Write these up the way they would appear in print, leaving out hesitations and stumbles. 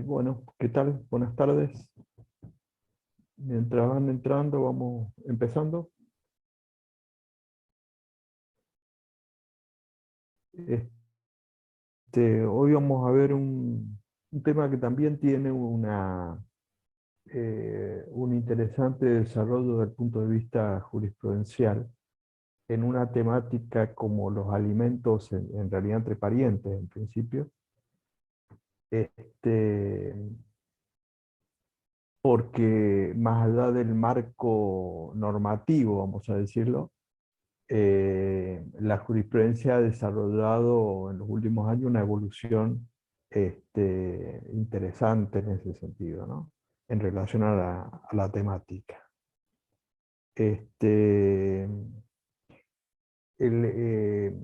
Bueno, ¿qué tal? Buenas tardes. Mientras van entrando, vamos empezando. Hoy vamos a ver un tema que también tiene un interesante desarrollo desde el punto de vista jurisprudencial, en una temática como los alimentos, en realidad entre parientes, en principio. Este, Porque más allá del marco normativo, vamos a decirlo, la jurisprudencia ha desarrollado en los últimos años una evolución interesante en ese sentido, ¿no? En relación a la temática. Este, el, eh,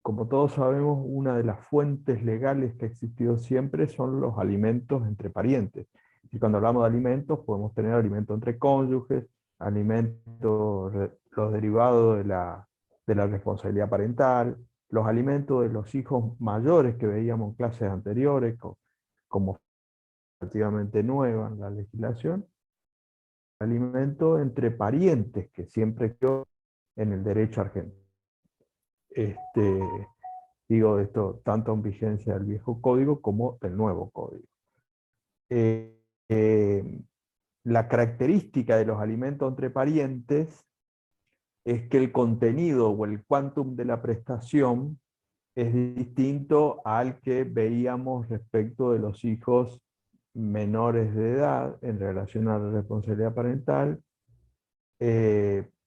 Como todos sabemos, una de las fuentes legales que ha existido siempre son los alimentos entre parientes. Y cuando hablamos de alimentos, podemos tener alimentos entre cónyuges, alimentos, los derivados de la responsabilidad parental, los alimentos de los hijos mayores que veíamos en clases anteriores, como relativamente nueva en la legislación, alimentos entre parientes, que siempre quedó en el derecho argentino. Este, Digo esto tanto en vigencia del viejo código como del nuevo código. Eh, eh, la característica de los alimentos entre parientes es que el contenido o el quantum de la prestación es distinto al que veíamos respecto de los hijos menores de edad en relación a la responsabilidad parental,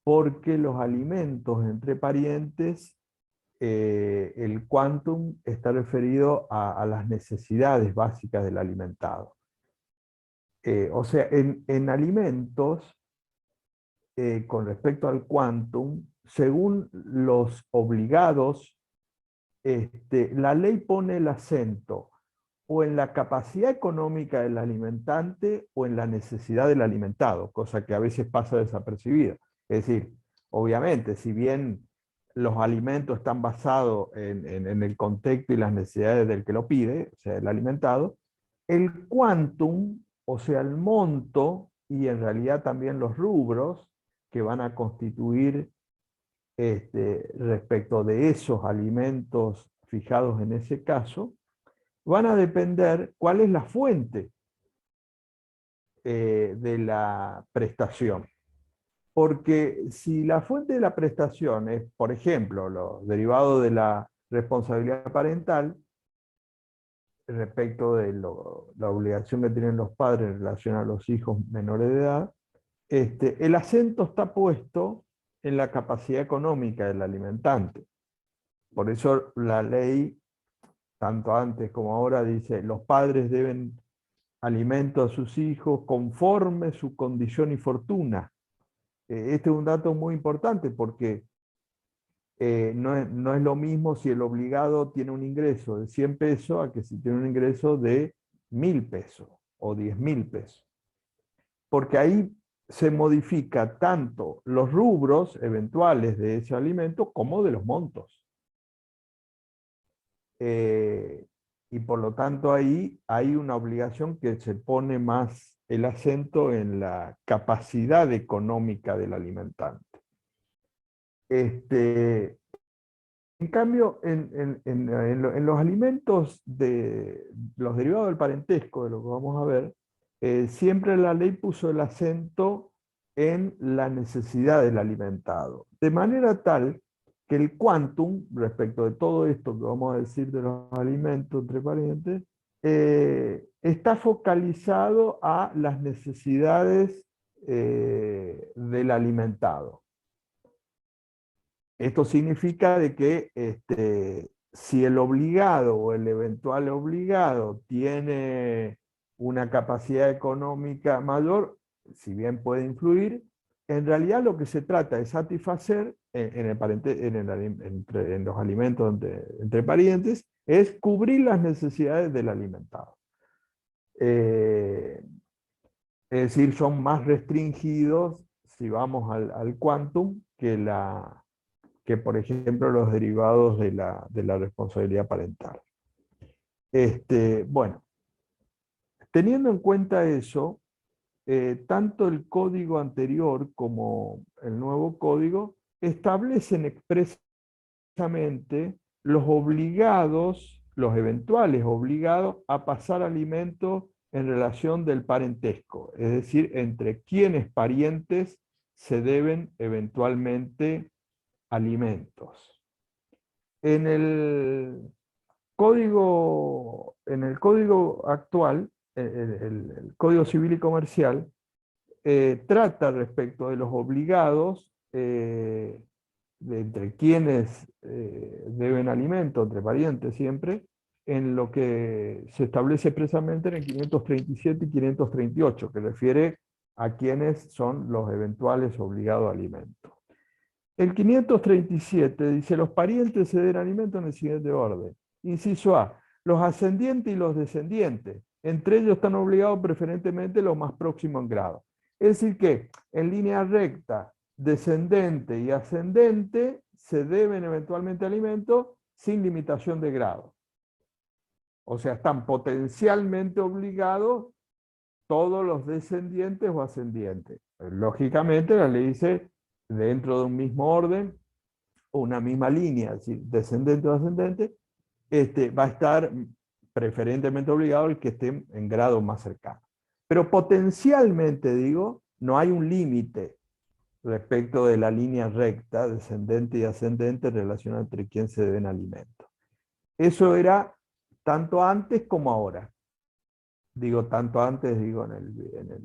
porque los alimentos entre parientes, el quantum está referido a las necesidades básicas del alimentado. O sea, en alimentos, con respecto al quantum, según los obligados, la ley pone el acento o en la capacidad económica del alimentante o en la necesidad del alimentado, cosa que a veces pasa desapercibida. Es decir, obviamente, si bien los alimentos están basados en el contexto y las necesidades del que lo pide, o sea, el alimentado, el quantum, o sea, el monto y en realidad también los rubros que van a constituir respecto de esos alimentos fijados en ese caso, van a depender cuál es la fuente de la prestación. Porque si la fuente de la prestación es, por ejemplo, los derivados de la responsabilidad parental, respecto de la obligación que tienen los padres en relación a los hijos menores de edad, el acento está puesto en la capacidad económica del alimentante. Por eso la ley, tanto antes como ahora, dice los padres deben alimento a sus hijos conforme su condición y fortuna. Este es un dato muy importante porque no es lo mismo si el obligado tiene un ingreso de 100 pesos a que si tiene un ingreso de 1000 pesos o 10.000 pesos. Porque ahí se modifica tanto los rubros eventuales de ese alimento como de los montos. Y por lo tanto ahí hay una obligación que se pone más el acento en la capacidad económica del alimentante. En cambio, en los alimentos de los derivados del parentesco, de lo que vamos a ver, siempre la ley puso el acento en la necesidad del alimentado. De manera tal que el quantum, respecto de todo esto que vamos a decir de los alimentos entre parientes, está focalizado a las necesidades del alimentado. Esto significa de que si el obligado o el eventual obligado tiene una capacidad económica mayor, si bien puede influir, en realidad lo que se trata de satisfacer en los alimentos entre parientes es cubrir las necesidades del alimentado. Es decir, son más restringidos si vamos al quantum que, por ejemplo, los derivados de la responsabilidad parental. Bueno, Teniendo en cuenta eso, tanto el código anterior como el nuevo código establecen expresamente los obligados, los eventuales obligados a pasar alimentos en relación del parentesco, es decir, entre quienes parientes se deben eventualmente alimentos. En el código actual, el Código Civil y Comercial, trata respecto de los obligados entre quienes deben alimento, entre parientes siempre, en lo que se establece expresamente en el 537 y 538, que refiere a quienes son los eventuales obligados a alimento. El 537 dice: los parientes se den alimento en el siguiente orden. Inciso A: los ascendientes y los descendientes. Entre ellos están obligados preferentemente los más próximos en grado. Es decir que en línea recta, descendente y ascendente se deben eventualmente alimentos sin limitación de grado. O sea, están potencialmente obligados todos los descendientes o ascendientes. Lógicamente la ley dice dentro de un mismo orden, una misma línea, es decir, descendente o ascendente, va a estar preferentemente obligado el que esté en grado más cercano. Pero potencialmente, digo, no hay un límite respecto de la línea recta, descendente y ascendente, en relación entre quién se deben alimentos. Eso era tanto antes como ahora. Digo tanto antes, digo en el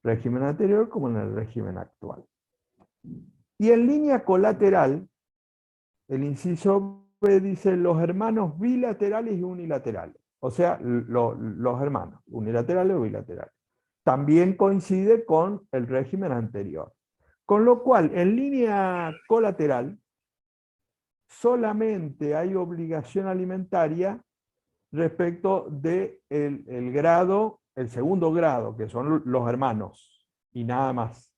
régimen anterior como en el régimen actual. Y en línea colateral, el inciso B dice los hermanos bilaterales y unilaterales. O sea, los hermanos, unilaterales o bilaterales. También coincide con el régimen anterior. Con lo cual, en línea colateral, solamente hay obligación alimentaria respecto del el grado, el segundo grado, que son los hermanos, y nada más.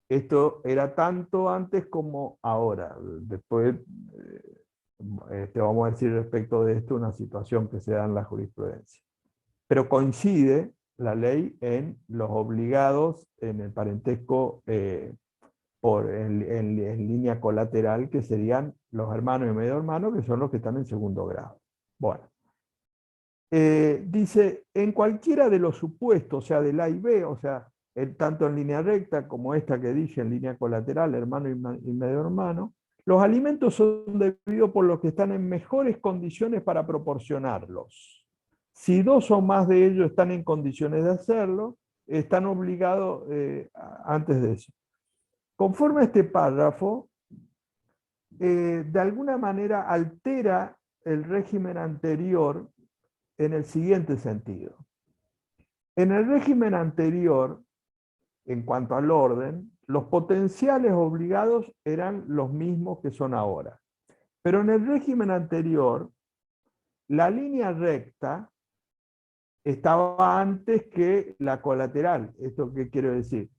Esto era tanto antes como ahora. Después vamos a decir respecto de esto una situación que se da en la jurisprudencia. Pero coincide la ley en los obligados en el parentesco en línea colateral, que serían los hermanos y medio hermanos, que son los que están en segundo grado. Bueno. Dice, en cualquiera de los supuestos, o sea, del A y B, o sea, tanto en línea recta como esta que dije, en línea colateral, hermano y medio hermano, los alimentos son debidos por los que están en mejores condiciones para proporcionarlos. Si dos o más de ellos están en condiciones de hacerlo, están obligados antes de eso. Conforme a este párrafo, de alguna manera altera el régimen anterior en el siguiente sentido. En el régimen anterior, en cuanto al orden, los potenciales obligados eran los mismos que son ahora. Pero en el régimen anterior, la línea recta estaba antes que la colateral. ¿Esto qué quiero decir?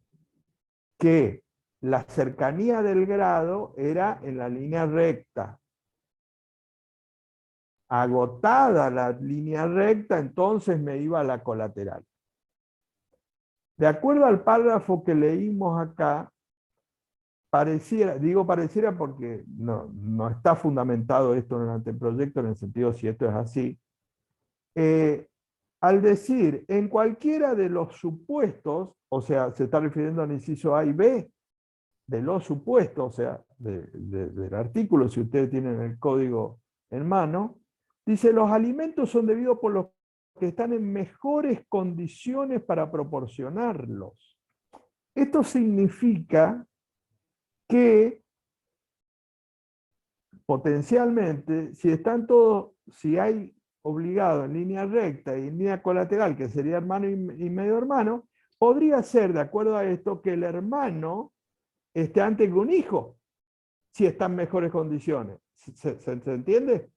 Que la cercanía del grado era en la línea recta. Agotada la línea recta, entonces me iba a la colateral. De acuerdo al párrafo que leímos acá, pareciera, digo pareciera porque no está fundamentado esto en el anteproyecto, en el sentido si esto es así, al decir en cualquiera de los supuestos, o sea, se está refiriendo al inciso A y B, de los supuestos, o sea, del artículo, si ustedes tienen el código en mano, dice los alimentos son debidos por los que están en mejores condiciones para proporcionarlos. Esto significa que potencialmente, si están todos, si hay obligado en línea recta y en línea colateral, que sería hermano y medio hermano, podría ser, de acuerdo a esto, que el hermano esté antes que un hijo, si está en mejores condiciones. ¿Se entiende?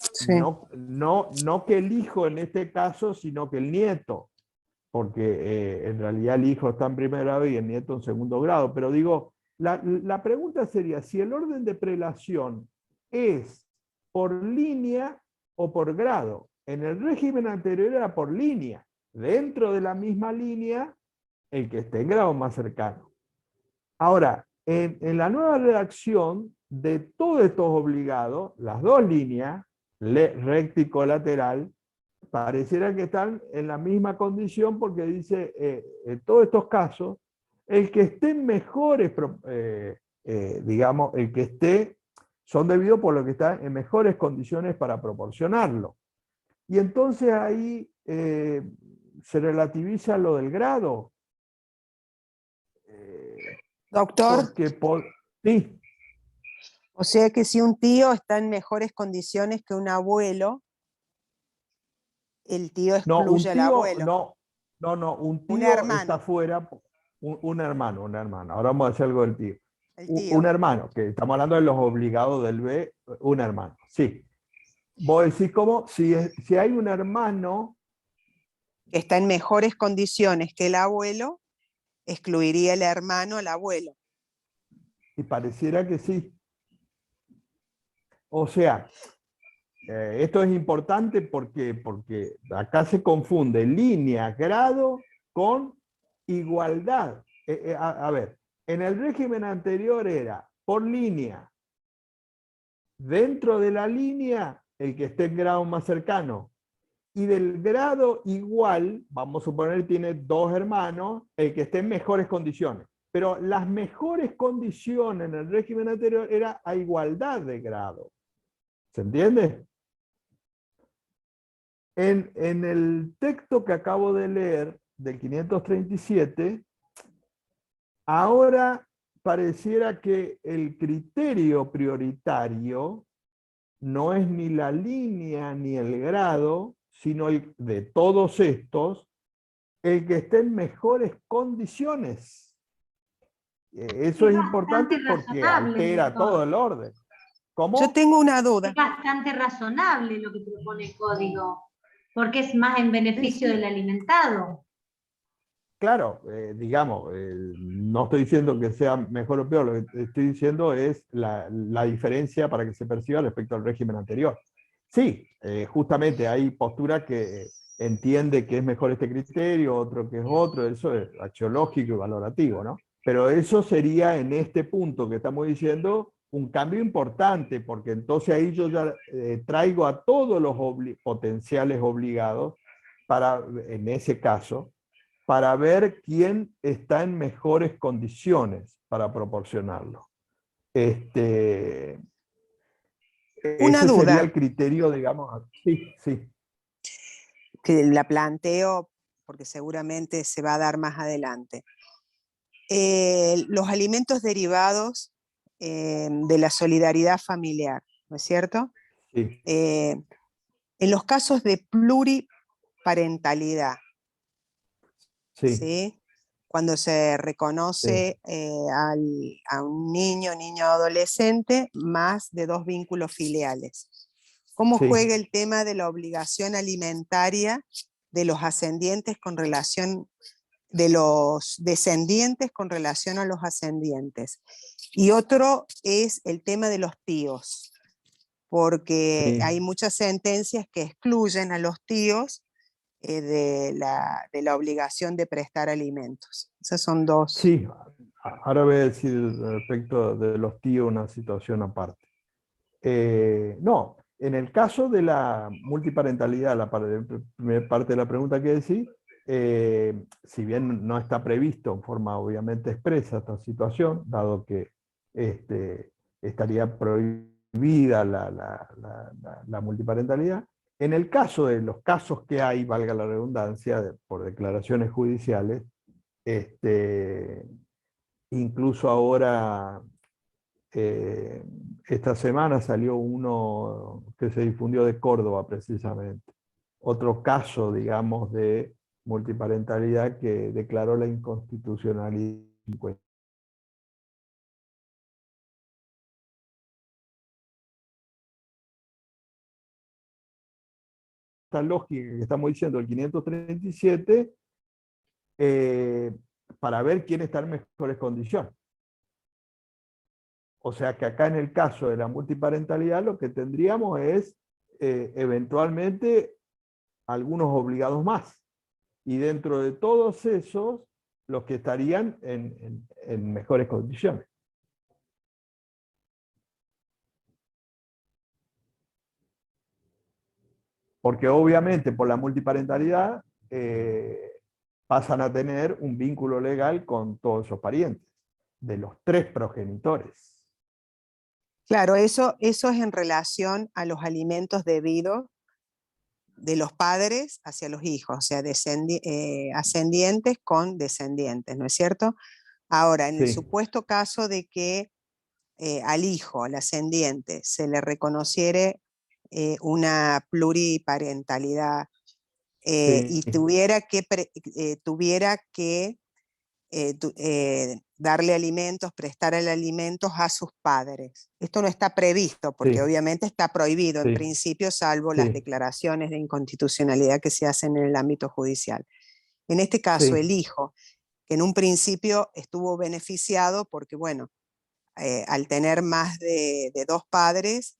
Sí. No que el hijo en este caso, sino que el nieto, porque en realidad el hijo está en primer grado y el nieto en segundo grado. Pero digo, la pregunta sería, si el orden de prelación es por línea o por grado. En el régimen anterior era por línea. Dentro de la misma línea, el que esté en grado más cercano. Ahora, en la nueva redacción, de todos estos obligados, las dos líneas, recta y colateral, pareciera que están en la misma condición porque dice, en todos estos casos, el que esté en mejores, digamos, el que esté, son debidos por lo que está en mejores condiciones para proporcionarlo. Y entonces ahí se relativiza lo del grado. Doctor, Sí, o sea que si un tío está en mejores condiciones que un abuelo, el tío no, excluye al abuelo. un Un tío está hermano, fuera, un hermano, un hermano. Ahora vamos a decir algo del tío. el Un tío. hermano, que estamos hablando de los obligados del B, un hermano, sí. Vos decís cómo, si hay un hermano, Que está en mejores condiciones que el abuelo, excluiría el hermano al abuelo. y pareciera que sí. O sea, esto es importante porque acá se confunde línea, grado con igualdad. A ver, en el régimen anterior era por línea. Dentro de la línea, el que esté en grado más cercano. Y del grado igual, vamos a suponer tiene dos hermanos, el que esté en mejores condiciones. Pero las mejores condiciones en el régimen anterior era a igualdad de grado. ¿Se entiende? En el texto que acabo de leer, del 537, ahora pareciera que el criterio prioritario no es ni la línea ni el grado, sino el de todos estos, el que esté en mejores condiciones. Eso Es es bastante importante porque razonable, altera todo doctor. el orden. Yo ¿Cómo? tengo una Es duda. bastante razonable lo que propone el código, porque es más en Sí, beneficio del sí. alimentado. Claro, digamos, no estoy diciendo que sea mejor o peor, lo que estoy diciendo es la diferencia para que se perciba respecto al régimen anterior. Sí, justamente hay posturas que entiende que es mejor este criterio, otro que es otro, eso es axiológico y valorativo, ¿no? Pero eso sería en este punto que estamos diciendo un cambio importante, porque entonces ahí yo ya traigo a todos los potenciales obligados para, en ese caso, para ver quién está en mejores condiciones para proporcionarlo. Ese Una sería duda el criterio, digamos. Sí, sí. que la planteo porque seguramente se va a dar más adelante. Los alimentos derivados de la solidaridad familiar, ¿no es cierto? Sí, En los casos de pluriparentalidad, sí, ¿sí? Cuando se sí, reconoce a un niño o adolescente más de dos vínculos filiales. ¿Cómo sí. juega el tema de la obligación alimentaria de los ascendientes con relación, de los descendientes con relación a los ascendientes? Y otro es el tema de los tíos, porque Sí, hay muchas sentencias que excluyen a los tíos de la obligación de prestar alimentos. Esas son dos. sí. Ahora voy a decir respecto de los tíos una situación aparte. No, en el caso de la multiparentalidad, la primera parte de la pregunta que decís, si bien no está previsto en forma obviamente expresa esta situación, dado que estaría prohibida la multiparentalidad, en el caso de los casos que hay, valga la redundancia, por declaraciones judiciales, incluso ahora eh, esta semana salió uno que se difundió de Córdoba precisamente. Otro caso, digamos, de multiparentalidad que declaró la inconstitucionalidad. Esta lógica que estamos diciendo, el 537, para ver quién está en mejores condiciones. O sea que acá en el caso de la multiparentalidad lo que tendríamos es eventualmente algunos obligados más. Y dentro de todos esos, los que estarían en mejores condiciones. Porque obviamente por la multiparentalidad pasan a tener un vínculo legal con todos esos parientes, de los 3 progenitores. Claro, eso es en relación a los alimentos debidos de los padres hacia los hijos, o sea, ascendientes con descendientes, ¿no es cierto? Ahora, en el Sí, supuesto caso de que al hijo, al ascendiente, se le reconociere una pluriparentalidad y sí, tuviera que darle alimentos, prestarle alimentos a sus padres. Esto no está previsto porque sí, obviamente está prohibido en sí, principio, salvo las sí, declaraciones de inconstitucionalidad que se hacen en el ámbito judicial. En este caso, sí, el hijo, que en un principio estuvo beneficiado porque, bueno, al tener más de 2 padres,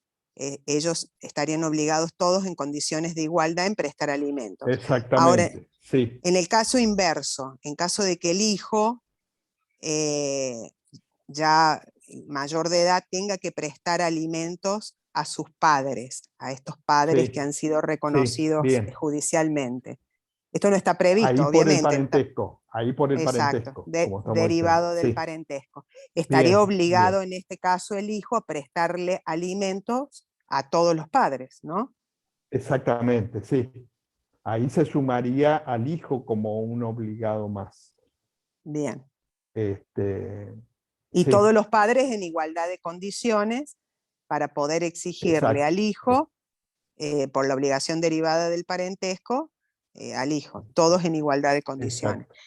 ellos estarían obligados todos en condiciones de igualdad en prestar alimentos. Ahora, exactamente, sí, en el caso inverso, en caso de que el hijo ya mayor de edad tenga que prestar alimentos a sus padres, a estos padres que sí, han sido sí, reconocidos bien. judicialmente. Esto no está Ahí previsto, por el obviamente, parentesco, exacto, como estamos diciendo. derivado del Sí, parentesco. Estaría bien, obligado bien, en este caso el hijo a prestarle alimentos a todos los padres, ¿no? exactamente, sí. Ahí se sumaría al hijo como un obligado más. Bien. Este, Y todos sí, los padres en igualdad de condiciones para poder exigirle exacto, al hijo, por la obligación derivada del parentesco, al hijo, todos en igualdad de condiciones. exacto.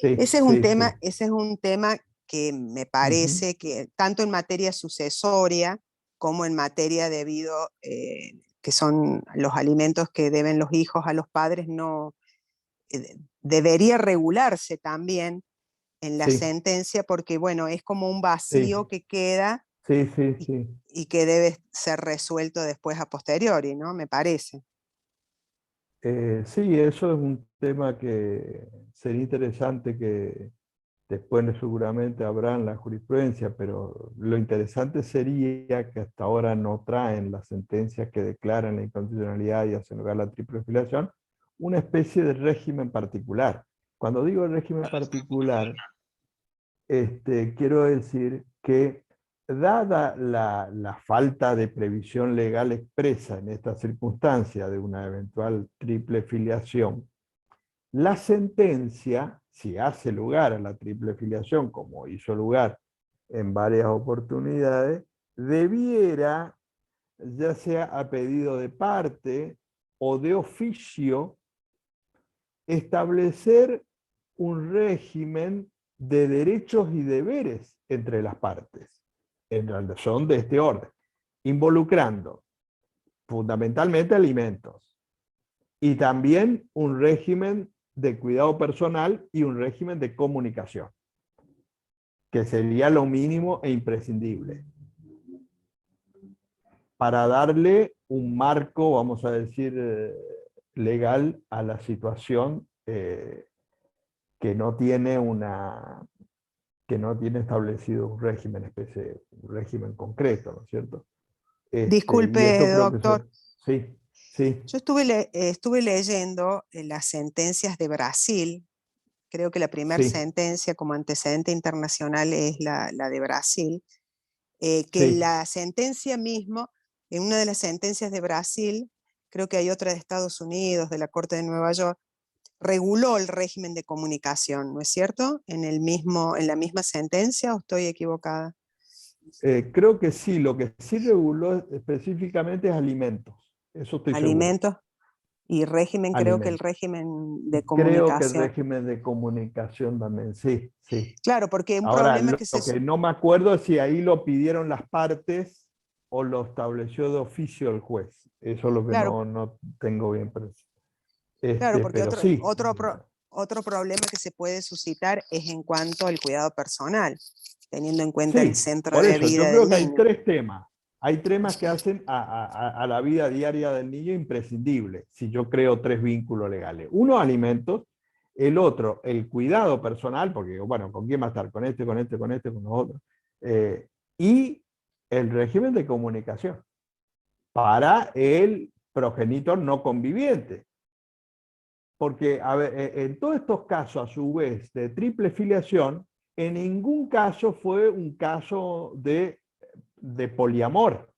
Sí, sí, sí. Ese es un tema que me Ujú. parece que tanto en materia sucesoria como en materia debido, que son los alimentos que deben los hijos a los padres, no debería regularse también en la Sí, sentencia porque, bueno, es como un vacío sí, que queda sí, sí, y, sí. y que debe ser resuelto después a posteriori, ¿no? Me parece. Sí, eso es un tema que sería interesante que después seguramente habrá en la jurisprudencia, pero lo interesante sería que hasta ahora no traen las sentencias que declaran la inconstitucionalidad y hacen lugar a la triple filiación, una especie de régimen particular. Cuando digo régimen particular, quiero decir que dada la falta de previsión legal expresa en esta circunstancia de una eventual triple filiación, la sentencia, si hace lugar a la triple filiación, como hizo lugar en varias oportunidades, debiera, ya sea a pedido de parte o de oficio, establecer un régimen de derechos y deberes entre las partes, en donde son de este orden, involucrando fundamentalmente alimentos y también un régimen de cuidado personal y un régimen de comunicación, que sería lo mínimo e imprescindible, para darle un marco, vamos a decir, legal a la situación que no tiene que no tiene establecido un régimen un régimen concreto, ¿no es cierto? Y esto Disculpe, creo que doctor. sí, sí, Yo estuve leyendo las sentencias de Brasil. Creo que la primera sí, sentencia como antecedente internacional es la de Brasil. Que sí. la sentencia mismo, en una de las sentencias de Brasil, creo que hay otra de Estados Unidos, de la Corte de Nueva York, reguló el régimen de comunicación, ¿no es cierto? En la misma sentencia, ¿o estoy equivocada? Creo que sí, lo que sí reguló específicamente es alimentos, eso estoy seguro, Alimentos y régimen, creo que el alimentos. régimen de Y creo que el comunicación. régimen de comunicación también, sí, sí. Claro, porque un Ahora, problema lo que se... que no me acuerdo es si ahí lo pidieron las partes o lo estableció de oficio el juez. Eso es lo que Claro, no tengo bien presente. claro, porque Pero sí. otro problema que se puede suscitar es en cuanto al cuidado personal. teniendo en cuenta el Sí, centro por de eso, yo vida creo del que hay niño. tres temas. Hay temas que hacen a la vida diaria del niño imprescindible, si yo creo tres vínculos legales. Uno, alimentos. El otro, el cuidado personal, porque, bueno, ¿con quién va a estar? Con este, con este, con este, con los otros. Y el régimen de comunicación para el progenitor no conviviente. Porque, a ver, en todos estos casos, a su vez, de triple filiación, en ningún caso fue un caso de poliamor,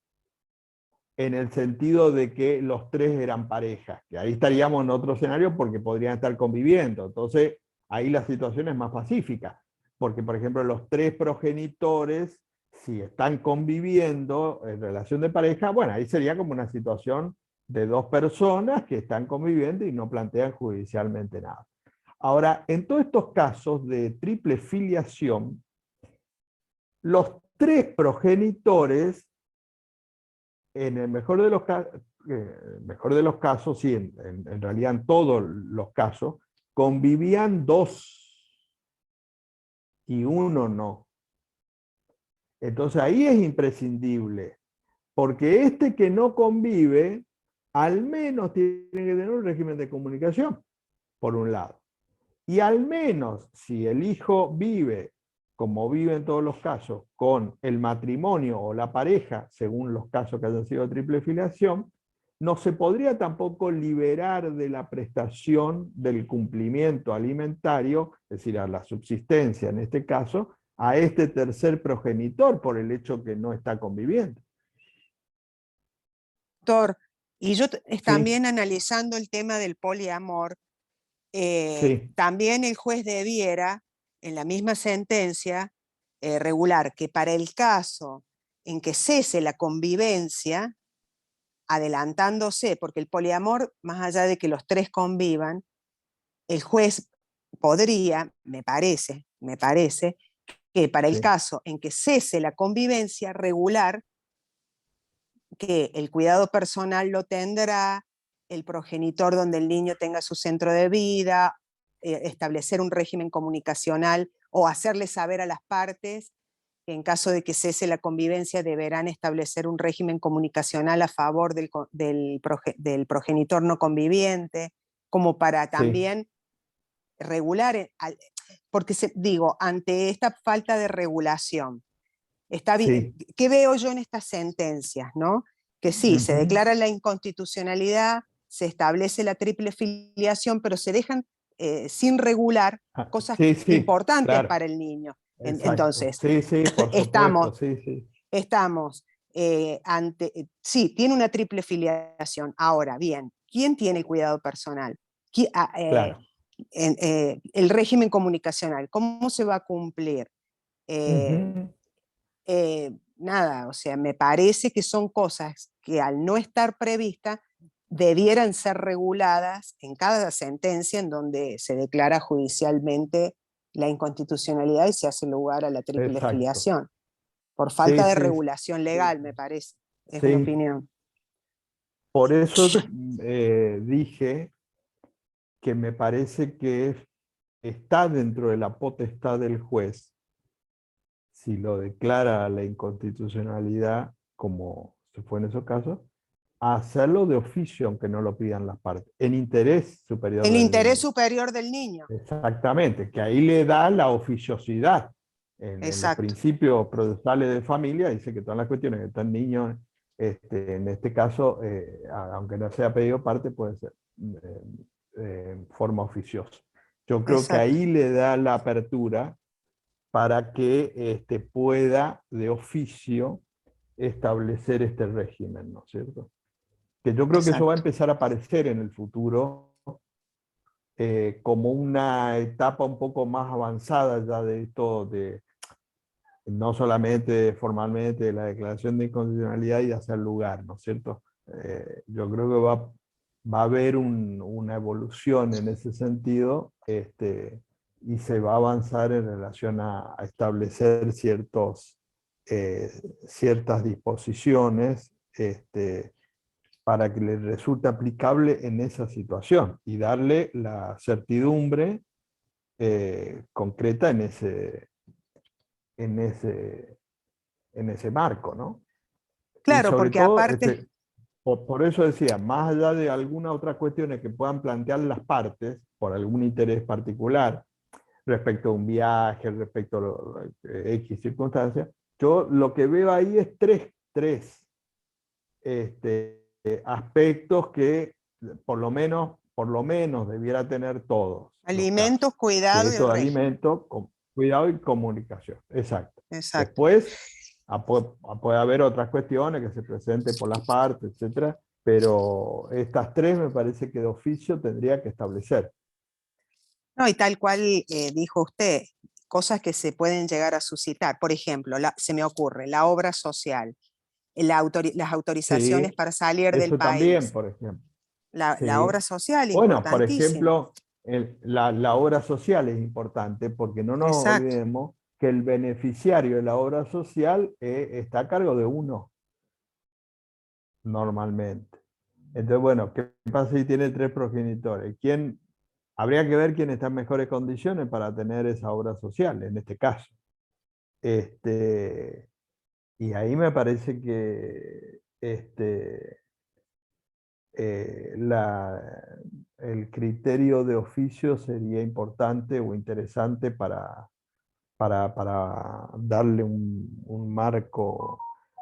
en el sentido de que los tres eran parejas, que ahí estaríamos en otro escenario porque podrían estar conviviendo. Entonces, ahí la situación es más pacífica, porque, por ejemplo, los tres progenitores, si están conviviendo en relación de pareja, bueno, ahí sería como una situación de dos personas que están conviviendo y no plantean judicialmente nada. Ahora, en todos estos casos de triple filiación, los tres progenitores, en el mejor de los casos, sí, en realidad en todos los casos, convivían dos y uno no. Entonces ahí es imprescindible, porque este que no convive, al menos tiene que tener un régimen de comunicación, por un lado. Y al menos si el hijo vive, como vive en todos los casos, con el matrimonio o la pareja, según los casos que hayan sido de triple filiación, no se podría tampoco liberar de la prestación del cumplimiento alimentario, es decir, a la subsistencia en este caso, a este tercer progenitor por el hecho que no está conviviendo. Doctor, y yo Sí, también analizando el tema del poliamor, sí, también el juez debiera, en la misma sentencia, regular que para el caso en que cese la convivencia, adelantándose, porque el poliamor, más allá de que los tres convivan, el juez podría, me parece, que para el sí, caso en que cese la convivencia, regular que el cuidado personal lo tendrá el progenitor donde el niño tenga su centro de vida, establecer un régimen comunicacional o hacerle saber a las partes que en caso de que cese la convivencia deberán establecer un régimen comunicacional a favor del progenitor no conviviente, como para sí, también regular, porque digo, ante esta falta de regulación, está bien, sí. ¿qué veo yo en estas sentencias? ¿No? Que sí, se Ujú. declara la inconstitucionalidad, se establece la triple filiación, pero se dejan sin regular Ah, cosas sí, sí, importantes claro. para el niño. Exacto. Entonces, Sí, sí, por estamos, supuesto. Sí, sí. estamos sí, tiene una triple filiación. Ahora, bien, ¿quién tiene el cuidado personal? Claro. El régimen comunicacional, ¿cómo se va a cumplir? Eh, Ujú. Nada, o sea, me parece que son cosas que al no estar previstas debieran ser reguladas en cada sentencia en donde se declara judicialmente la inconstitucionalidad y se hace lugar a la triple Exacto. filiación. Por Sí, falta de sí, regulación legal, me parece. Es mi sí. opinión. Por eso dije que me parece que está dentro de la potestad del juez, si lo declara la inconstitucionalidad, como se fue en esos casos, a hacerlo de oficio, aunque no lo pidan las partes, en interés superior El del interés niño. superior del niño. Exactamente, que ahí le da la oficiosidad. En los Exacto, principios procesales de familia dice que todas las cuestiones que están niños, en este caso, aunque no sea pedido parte, puede ser en forma oficiosa. Yo creo que exacto, ahí le da la apertura para que pueda de oficio establecer este régimen, ¿no es cierto? Que yo creo que eso va a exacto. empezar a aparecer en el futuro como una etapa un poco más avanzada ya de esto, no solamente formalmente de la declaración de inconstitucionalidad y de hacer lugar, ¿no es cierto? Yo creo que va a haber una evolución en ese sentido y se va a avanzar en relación a establecer ciertas disposiciones para que le resulte aplicable en esa situación y darle la certidumbre concreta en ese marco, ¿no? Y Claro, sobre porque todo, aparte, por eso decía, más allá de algunas otras cuestiones que puedan plantear las partes, por algún interés particular, respecto a un viaje, respecto a X circunstancias, yo lo que veo ahí es tres aspectos que por lo menos debiera tener todos los casos, alimentos, que cuidado y eso de régimen. alimento, cuidado y comunicación. Exacto. Exacto. Después puede haber otras cuestiones que se presenten por las partes, etcétera, pero estas tres me parece que de oficio tendría que establecer. No, y tal cual dijo usted, cosas que se pueden llegar a suscitar. Por ejemplo, se me ocurre la obra social, las autorizaciones Sí, para salir del eso también, país. por ejemplo. La Sí. obra social, Bueno, por importantísima. ejemplo, la obra social es importante porque no nos Exacto. olvidemos que el beneficiario de la obra social está a cargo de uno, normalmente. Entonces, bueno, ¿qué pasa si tiene tres progenitores? Habría que ver quién está en mejores condiciones para tener esa obra social, en este caso. Este, y ahí me parece que el criterio de oficio sería importante o interesante para darle un marco.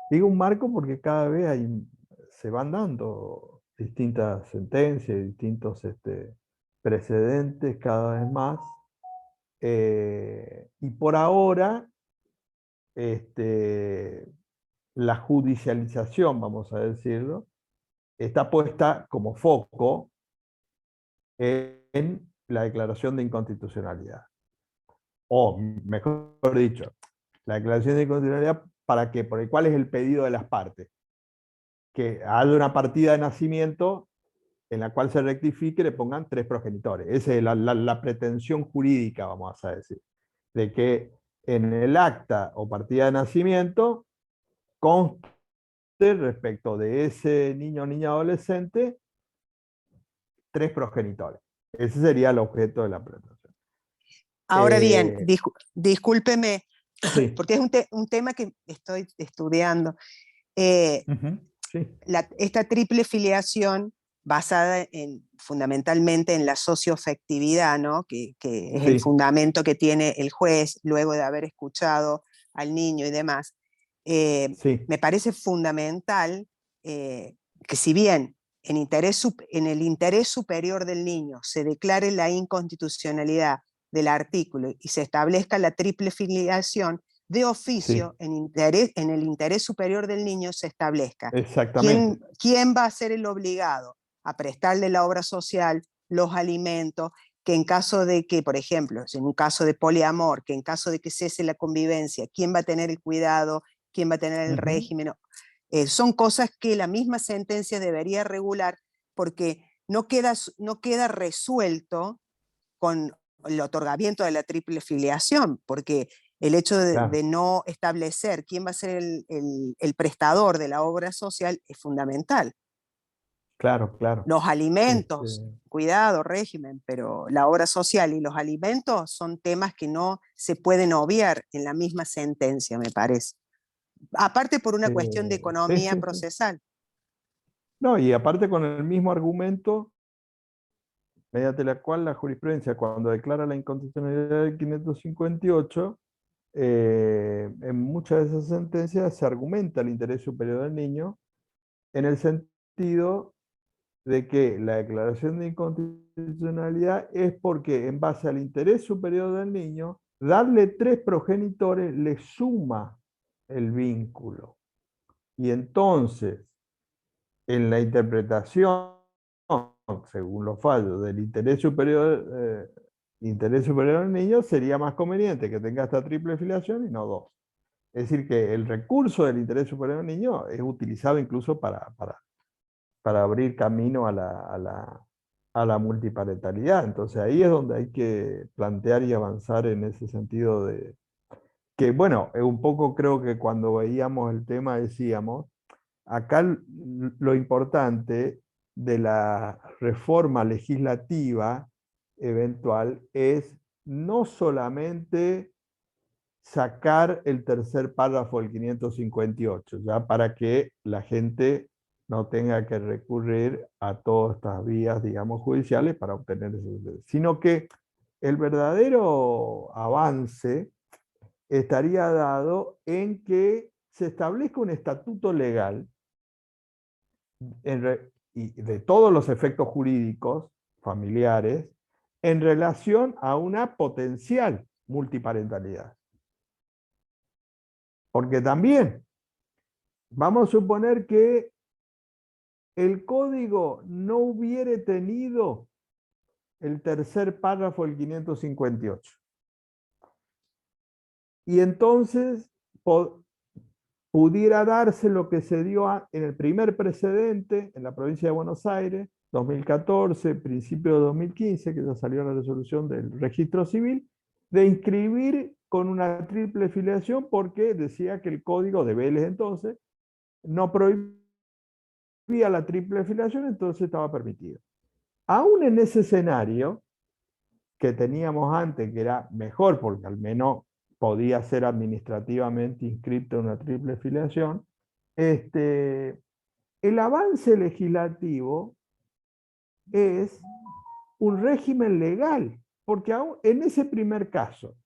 Digo un marco porque cada vez se van dando distintas sentencias, distintos precedentes cada vez más. Y por ahora, la judicialización, vamos a decirlo, está puesta como foco en la declaración de inconstitucionalidad. O, mejor dicho, la declaración de inconstitucionalidad, ¿para qué? Por el cual es el pedido de las partes. Que haya una partida de nacimiento en la cual se rectifique y le pongan tres progenitores. Esa es la pretensión jurídica, vamos a decir, de que en el acta o partida de nacimiento conste respecto de ese niño o niña adolescente tres progenitores. Ese sería el objeto de la pretensión. Ahora bien, discúlpeme, Sí. porque es un tema que estoy estudiando. Eh, Uh-huh. Sí. Esta triple filiación basada fundamentalmente en la socioafectividad, ¿no? que es el Sí. fundamento que tiene el juez luego de haber escuchado al niño y demás, Sí. me parece fundamental que si bien en el interés superior del niño se declare la inconstitucionalidad del artículo y se establezca la triple filiación, de oficio, Sí. en el interés superior del niño se establezca Exactamente. quién va a ser el obligado a prestarle la obra social, los alimentos, que en caso de que, por ejemplo, en un caso de poliamor, que en caso de que cese la convivencia, quién va a tener el cuidado, quién va a tener el régimen. Son cosas que la misma sentencia debería regular porque no queda resuelto con el otorgamiento de la triple filiación, porque el hecho Claro. de no establecer quién va a ser el prestador de la obra social es fundamental. Claro, claro. Los alimentos, cuidado, régimen, pero la obra social y los alimentos son temas que no se pueden obviar en la misma sentencia, me parece. Aparte por una cuestión de Sí, economía sí, sí. procesal. No, y aparte con el mismo argumento, mediante la cual la jurisprudencia, cuando declara la inconstitucionalidad del 558, en muchas de esas sentencias se argumenta el interés superior del niño en el sentido de que la declaración de inconstitucionalidad es porque en base al interés superior del niño, darle tres progenitores le suma el vínculo. Y entonces, en la interpretación, según los fallos, del interés superior del niño, sería más conveniente que tenga esta triple filiación y no dos. Es decir, que el recurso del interés superior del niño es utilizado incluso para abrir camino a la multiparentalidad. Entonces ahí es donde hay que plantear y avanzar en ese sentido de que, bueno, un poco creo que cuando veíamos el tema decíamos, acá lo importante de la reforma legislativa eventual es no solamente sacar el tercer párrafo del 558, ya para que la gente no tenga que recurrir a todas estas vías, digamos, judiciales para obtener eso, sino que el verdadero avance estaría dado en que se establezca un estatuto legal y de todos los efectos jurídicos familiares en relación a una potencial multiparentalidad. Porque también vamos a suponer que el código no hubiera tenido el tercer párrafo del 558. Y entonces pudiera darse lo que se dio en el primer precedente en la provincia de Buenos Aires, 2014, principio de 2015, que ya salió la resolución del registro civil, de inscribir con una triple filiación porque decía que el código de Vélez entonces no prohibía la triple filiación, entonces estaba permitido. Aún en ese escenario que teníamos antes, que era mejor porque al menos podía ser administrativamente inscrito en una triple filiación, el avance legislativo es un régimen legal, porque aún en ese primer caso,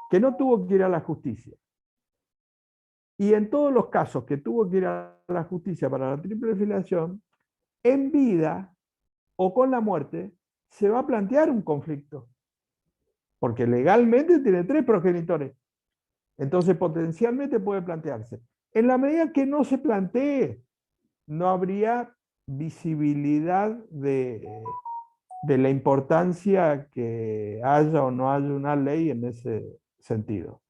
que no tuvo que ir a la justicia, y en todos los casos que tuvo que ir a la justicia para la triple filiación, en vida o con la muerte, se va a plantear un conflicto, porque legalmente tiene 3 progenitores. Entonces potencialmente puede plantearse. En la medida que no se plantee, no habría visibilidad de la importancia que haya o no haya una ley en ese sentido.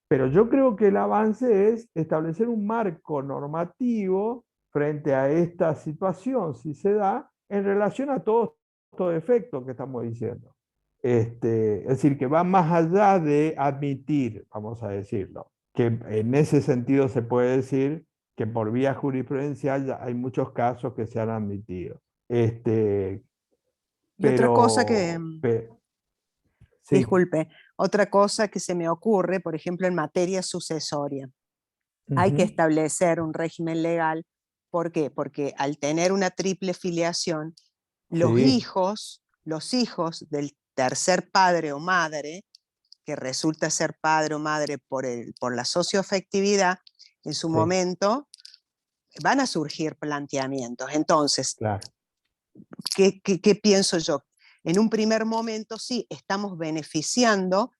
Pero yo creo que el avance es establecer un marco normativo frente a esta situación, si se da, en relación a todos estos efectos que estamos diciendo. Es decir, que va más allá de admitir, vamos a decirlo, que en ese sentido se puede decir que por vía jurisprudencial hay muchos casos que se han admitido. Y otra cosa que, Sí. disculpe, otra cosa que se me ocurre, por ejemplo, en materia sucesoria. Hay que establecer un régimen legal. ¿Por qué? Porque al tener una triple filiación, los Sí, hijos del tercer padre o madre, que resulta ser padre o madre por la socioafectividad, en su sí, momento van a surgir planteamientos. Entonces, claro. ¿qué pienso yo? En un primer momento sí, estamos beneficiando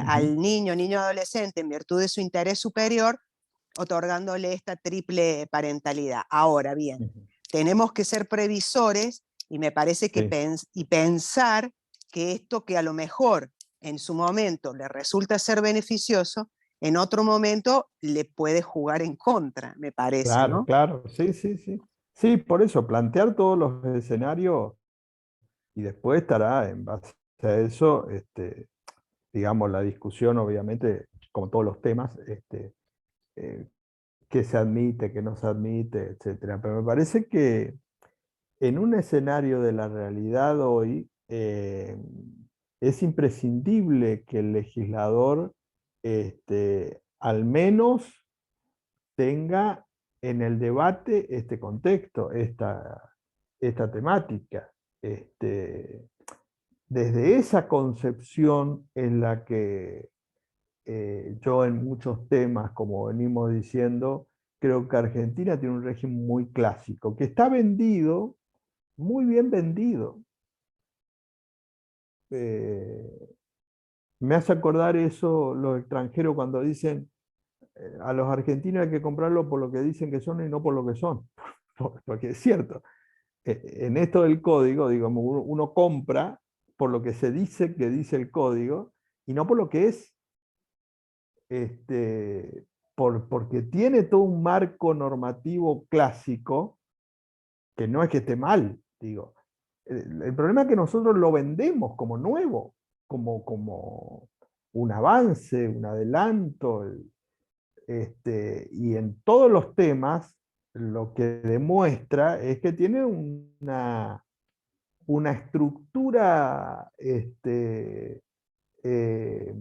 al niño adolescente en virtud de su interés superior, otorgándole esta triple parentalidad. Ahora bien, tenemos que ser previsores y me parece que pensar que esto que a lo mejor en su momento le resulta ser beneficioso, en otro momento le puede jugar en contra, me parece, Claro, ¿no? claro, sí, sí, sí. Sí, por eso, plantear todos los escenarios y después estará en base a eso, digamos, la discusión, obviamente, como todos los temas, eh, qué se admite, qué no se admite, etcétera. Pero me parece que en un escenario de la realidad hoy, es imprescindible que el legislador, al menos tenga en el debate este contexto, esta temática. Desde esa concepción en la que yo en muchos temas, como venimos diciendo, creo que Argentina tiene un régimen muy clásico, que está vendido, muy bien vendido. Me hace acordar eso los extranjeros cuando dicen a los argentinos hay que comprarlo por lo que dicen que son y no por lo que son. Porque es cierto, en esto del código, digamos, uno compra por lo que se dice que dice el código y no por lo que es. Porque tiene todo un marco normativo clásico que no es que esté mal, digo. El problema es que nosotros lo vendemos como nuevo, como un avance, un adelanto, y en todos los temas lo que demuestra es que tiene una estructura eh,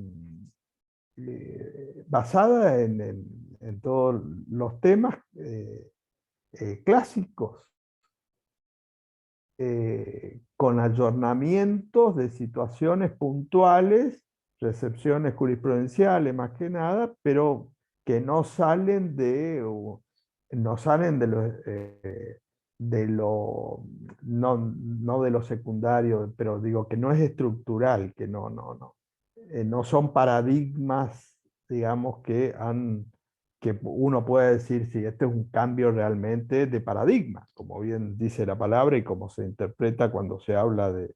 basada en todos los temas clásicos, con ayornamientos de situaciones puntuales, recepciones jurisprudenciales más que nada, pero que no salen de no de lo secundario, pero digo que no es estructural, que no son paradigmas, digamos, que uno puede decir si este es un cambio realmente de paradigma, como bien dice la palabra y como se interpreta cuando se habla de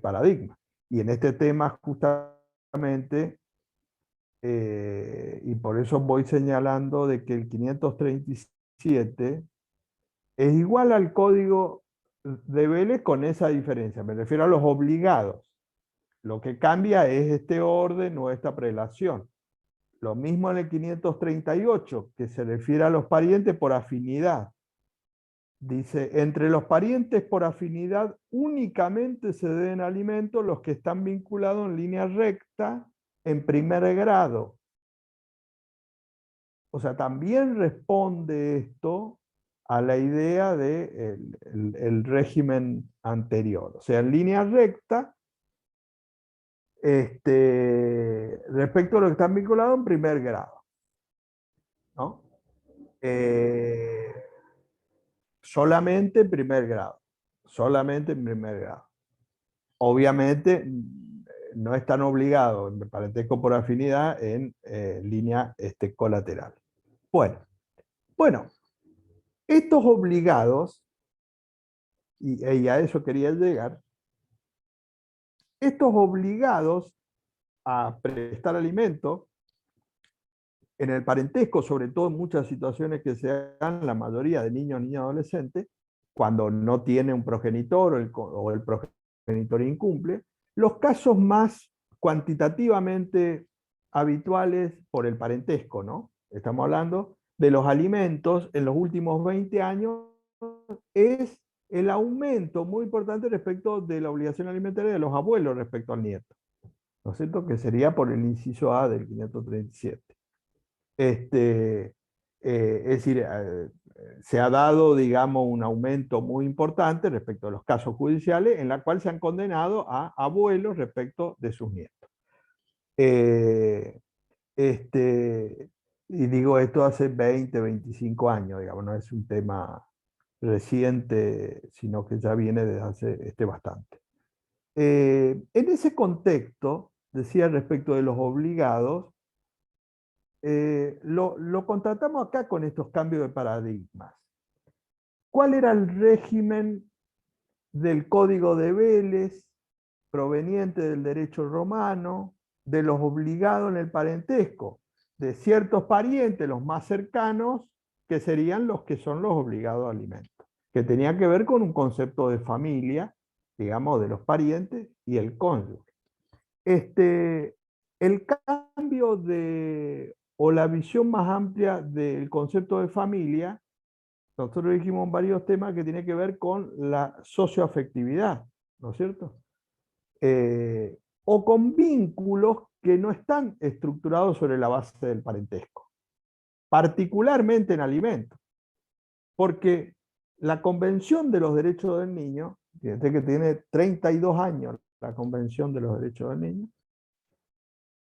paradigma. Y en este tema justamente, y por eso voy señalando de que el 537 es igual al código de Vélez con esa diferencia, me refiero a los obligados. Lo que cambia es este orden o esta prelación. Lo mismo en el 538, que se refiere a los parientes por afinidad. Dice, entre los parientes por afinidad únicamente se den alimentos los que están vinculados en línea recta en primer grado. O sea, también responde esto a la idea del el régimen anterior. O sea, en línea recta, respecto a lo que están vinculados en primer grado, ¿no? Solamente en primer grado. Solamente en primer grado. Obviamente no están obligados en parentesco por afinidad en línea colateral. Bueno, estos obligados, y a eso quería llegar, estos obligados a prestar alimento en el parentesco, sobre todo en muchas situaciones que se dan, la mayoría de niños, niñas, adolescentes, cuando no tiene un progenitor o el progenitor incumple, los casos más cuantitativamente habituales por el parentesco, ¿no? Estamos hablando de los alimentos en los últimos 20 años, es el aumento muy importante respecto de la obligación alimentaria de los abuelos respecto al nieto, ¿no es cierto? Que sería por el inciso A del 537. Es decir, se ha dado, digamos, un aumento muy importante respecto a los casos judiciales en la cual se han condenado a abuelos respecto de sus nietos. Y digo esto hace 20, 25 años, digamos, no es un tema reciente, sino que ya viene desde hace bastante. En ese contexto, decía respecto de los obligados, lo contratamos acá con estos cambios de paradigmas. ¿Cuál era el régimen del Código de Vélez, proveniente del derecho romano, de los obligados en el parentesco? De ciertos parientes, los más cercanos, que serían los que son los obligados a alimentos, que tenía que ver con un concepto de familia, digamos, de los parientes y el cónyuge. El cambio o la visión más amplia del concepto de familia, nosotros dijimos varios temas que tienen que ver con la socioafectividad, ¿no es cierto? O con vínculos que no están estructurados sobre la base del parentesco, particularmente en alimentos, porque la Convención de los Derechos del Niño, fíjense que tiene 32 años la Convención de los Derechos del Niño,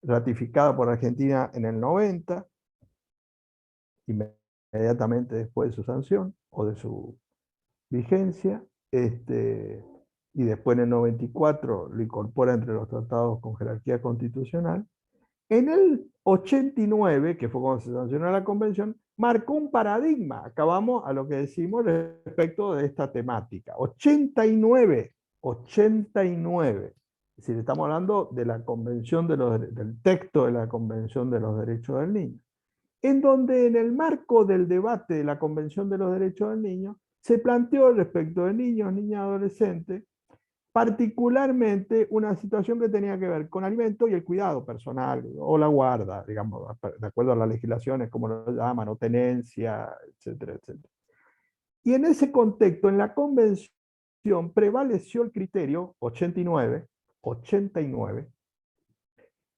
ratificada por Argentina en el 90, inmediatamente después de su sanción o de su vigencia, y después en el 94 lo incorpora entre los tratados con jerarquía constitucional. En el 89, que fue cuando se sancionó la convención, marcó un paradigma. Acabamos a lo que decimos respecto de esta temática. 89. Es decir, estamos hablando de la convención del texto de la Convención de los Derechos del Niño, en donde en el marco del debate de la Convención de los Derechos del Niño se planteó respecto de niños, niñas, adolescentes, particularmente una situación que tenía que ver con alimentos y el cuidado personal, o la guarda, digamos, de acuerdo a las legislaciones, como lo llaman, o tenencia, etcétera, etcétera. Y en ese contexto, en la convención, prevaleció el criterio 89,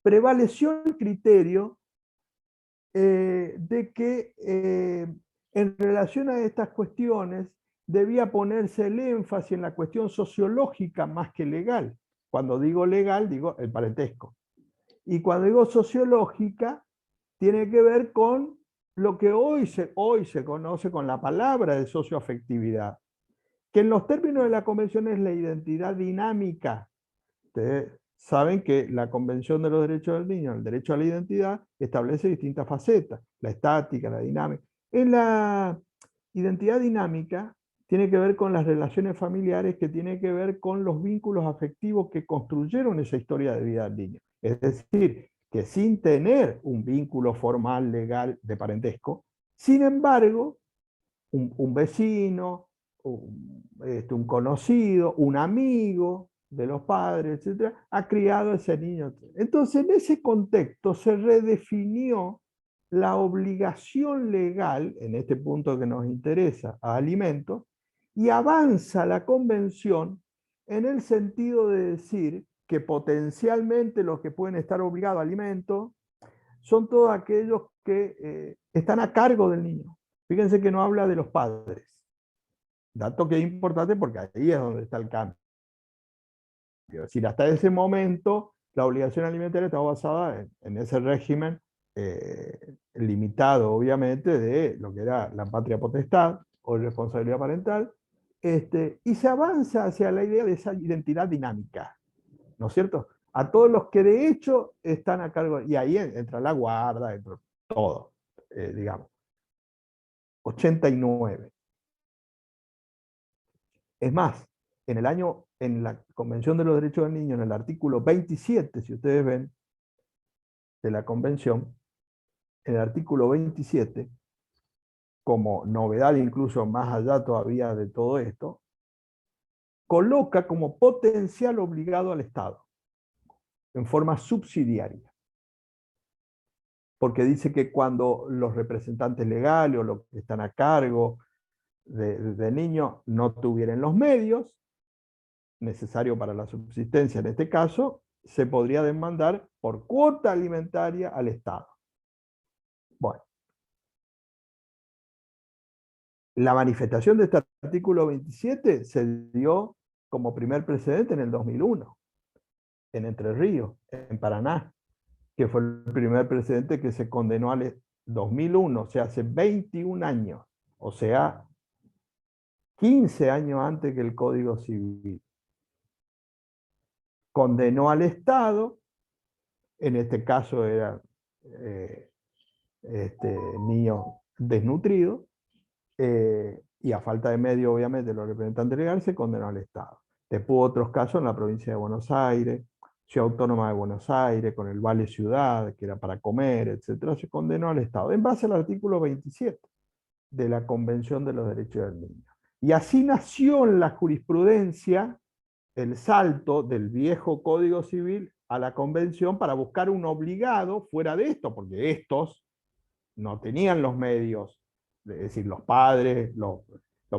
prevaleció el criterio de que en relación a estas cuestiones debía ponerse el énfasis en la cuestión sociológica más que legal. Cuando digo legal, digo el parentesco. Y cuando digo sociológica, tiene que ver con lo que hoy se conoce con la palabra de socioafectividad, que en los términos de la Convención es la identidad dinámica. Ustedes saben que la Convención de los Derechos del Niño, el derecho a la identidad, establece distintas facetas, la estática, la dinámica. En la identidad dinámica tiene que ver con las relaciones familiares, que tiene que ver con los vínculos afectivos que construyeron esa historia de vida del niño. Es decir, que sin tener un vínculo formal, legal, de parentesco, sin embargo, un vecino, un conocido, un amigo de los padres, etc., ha criado a ese niño. Entonces, en ese contexto se redefinió la obligación legal, en este punto que nos interesa, a alimentos, y avanza la Convención en el sentido de decir que potencialmente los que pueden estar obligados a alimentos son todos aquellos que están a cargo del niño. Fíjense que no habla de los padres. Dato que es importante porque ahí es donde está el cambio. Es decir, hasta ese momento la obligación alimentaria estaba basada en ese régimen limitado, obviamente, de lo que era la patria potestad o responsabilidad parental, y se avanza hacia la idea de esa identidad dinámica, ¿no es cierto? A todos los que de hecho están a cargo, y ahí entra la guarda, entra todo, digamos. 89. Es más, en la Convención de los Derechos del Niño, en el artículo 27, si ustedes ven, de la Convención, en el artículo 27, como novedad incluso más allá todavía de todo esto, coloca como potencial obligado al Estado, en forma subsidiaria. Porque dice que cuando los representantes legales o los que están a cargo de niños no tuvieran los medios necesarios para la subsistencia, en este caso, se podría demandar por cuota alimentaria al Estado. Bueno, la manifestación de este artículo 27 se dio como primer precedente en el 2001, en Entre Ríos, en Paraná, que fue el primer precedente que se condenó al 2001, o sea, hace 21 años, o sea, 15 años antes que el Código Civil. Condenó al Estado, en este caso era niños desnutridos, y a falta de medio, obviamente, los representantes legales, se condenó al Estado. Después otros casos en la provincia de Buenos Aires, Ciudad Autónoma de Buenos Aires, con el Vale Ciudad, que era para comer, etc., se condenó al Estado, en base al artículo 27 de la Convención de los Derechos del Niño. Y así nació en la jurisprudencia el salto del viejo Código Civil a la Convención para buscar un obligado fuera de esto, porque estos no tenían los medios, es decir, los padres, los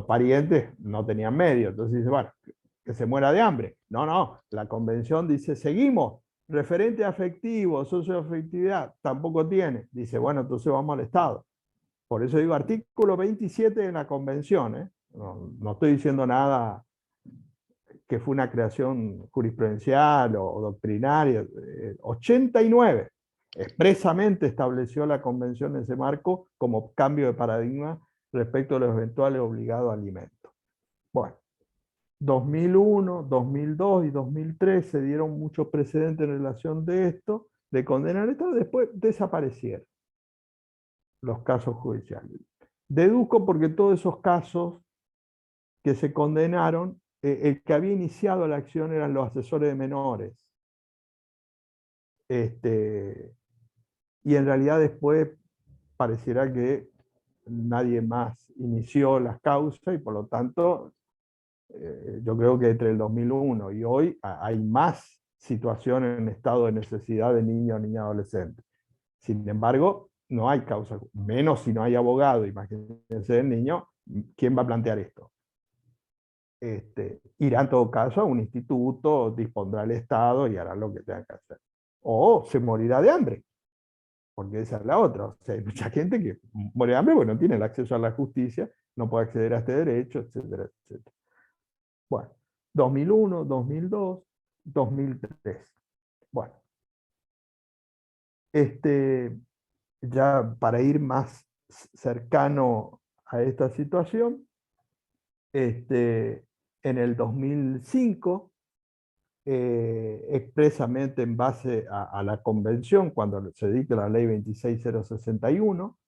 parientes no tenían medios. Entonces dice, bueno, que se muera de hambre. No, la Convención dice, seguimos, referente afectivo, socioafectividad, tampoco tiene. Dice, bueno, entonces vamos al Estado. Por eso digo artículo 27 de la Convención, no estoy diciendo nada que fue una creación jurisprudencial o doctrinaria. 89 expresamente estableció la Convención ese marco como cambio de paradigma respecto a los eventuales obligados a alimentos. Bueno, 2001, 2002 y 2003 se dieron muchos precedentes en relación de esto, de condenar esto, después desaparecieron los casos judiciales. Deduzco porque todos esos casos que se condenaron, el que había iniciado la acción eran los asesores de menores. Y en realidad después pareciera que nadie más inició las causas y por lo tanto yo creo que entre el 2001 y hoy hay más situaciones en estado de necesidad de niños o niñas adolescentes. Sin embargo, no hay causa, menos si no hay abogado, imagínense el niño, ¿quién va a plantear esto? Irá en todo caso a un instituto, dispondrá el Estado y hará lo que tenga que hacer. o se morirá de hambre, porque esa es la otra. O sea, hay mucha gente que muere de hambre porque no tiene el acceso a la justicia, no puede acceder a este derecho, etcétera, etcétera. Bueno, 2001, 2002, 2003. Bueno, ya para ir más cercano a esta situación, en el 2005, expresamente en base a la convención, cuando se dicta la ley 26061,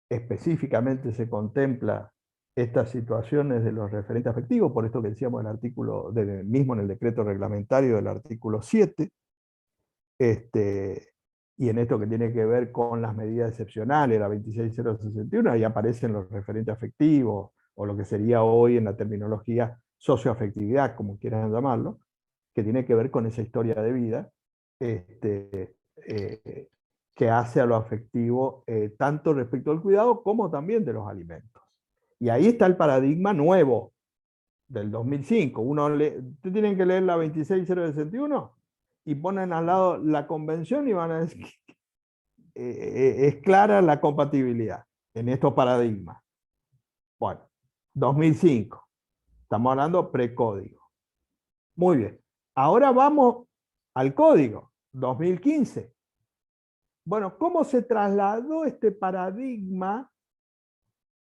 específicamente se contempla estas situaciones de los referentes afectivos, por esto que decíamos el artículo, mismo en el decreto reglamentario del artículo 7, y en esto que tiene que ver con las medidas excepcionales, la 26061, ahí aparecen los referentes afectivos, o lo que sería hoy en la terminología socioafectividad, como quieran llamarlo, que tiene que ver con esa historia de vida, que hace a lo afectivo tanto respecto al cuidado como también de los alimentos. Y ahí está el paradigma nuevo del 2005. Ustedes tienen que leer la 26061 y ponen al lado la convención y van a decir que es clara la compatibilidad en estos paradigmas. Bueno, 2005. Estamos hablando precódigo. Muy bien. Ahora vamos al código, 2015. Bueno, ¿cómo se trasladó este paradigma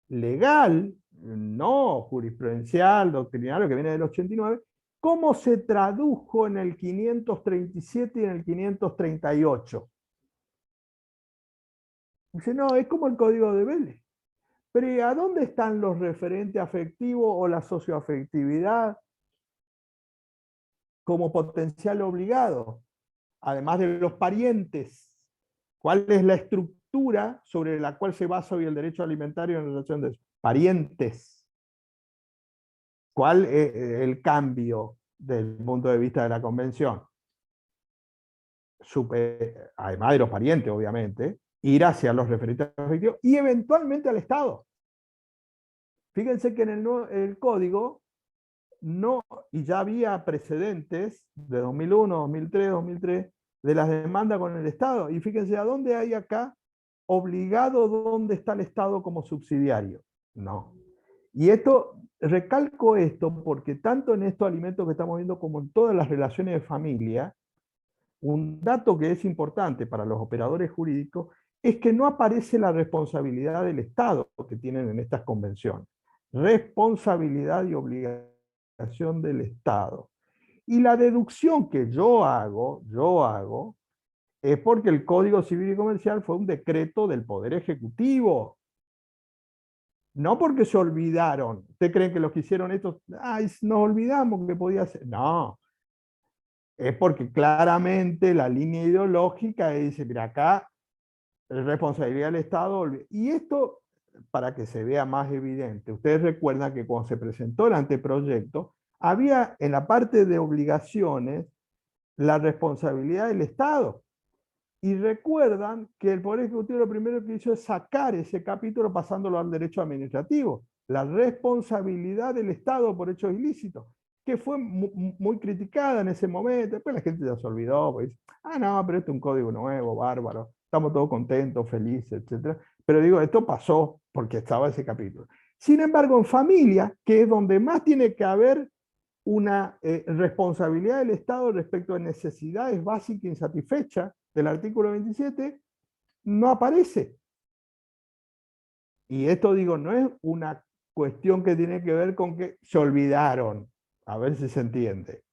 legal, no jurisprudencial, doctrinario, que viene del 89, cómo se tradujo en el 537 y en el 538? Dice, no, es como el código de Vélez. Pero ¿a dónde están los referentes afectivos o la socioafectividad como potencial obligado? Además de los parientes, ¿cuál es la estructura sobre la cual se basa hoy el derecho alimentario en relación de parientes? ¿Cuál es el cambio desde el punto de vista de la convención? Además de los parientes, obviamente, ir hacia los referentes afectivos y eventualmente al Estado. Fíjense que en el código no, y ya había precedentes de 2001, 2003, 2003, de las demandas con el Estado. Y fíjense, ¿a dónde hay acá obligado dónde está el Estado como subsidiario? No. Y recalco esto porque tanto en estos alimentos que estamos viendo como en todas las relaciones de familia, un dato que es importante para los operadores jurídicos es que no aparece la responsabilidad del Estado que tienen en estas convenciones. Responsabilidad y obligación del Estado. Y la deducción que yo hago, es porque el Código Civil y Comercial fue un decreto del Poder Ejecutivo. No porque se olvidaron. ¿Ustedes creen que los que hicieron esto, nos olvidamos que podía ser? No. Es porque claramente la línea ideológica dice, mira, acá responsabilidad del Estado. Y esto, para que se vea más evidente, ustedes recuerdan que cuando se presentó el anteproyecto, había en la parte de obligaciones la responsabilidad del Estado. Y recuerdan que el Poder Ejecutivo lo primero que hizo es sacar ese capítulo pasándolo al derecho administrativo. La responsabilidad del Estado por hechos ilícitos, que fue muy criticada en ese momento. Después la gente ya se olvidó, pues, no, pero esto es un código nuevo, bárbaro, estamos todos contentos, felices, etc. Pero digo, esto pasó porque estaba ese capítulo. Sin embargo, en familia, que es donde más tiene que haber una responsabilidad del Estado respecto a necesidades básicas insatisfechas del artículo 27, no aparece. Y esto, digo, no es una cuestión que tiene que ver con que se olvidaron, a ver si se entiende.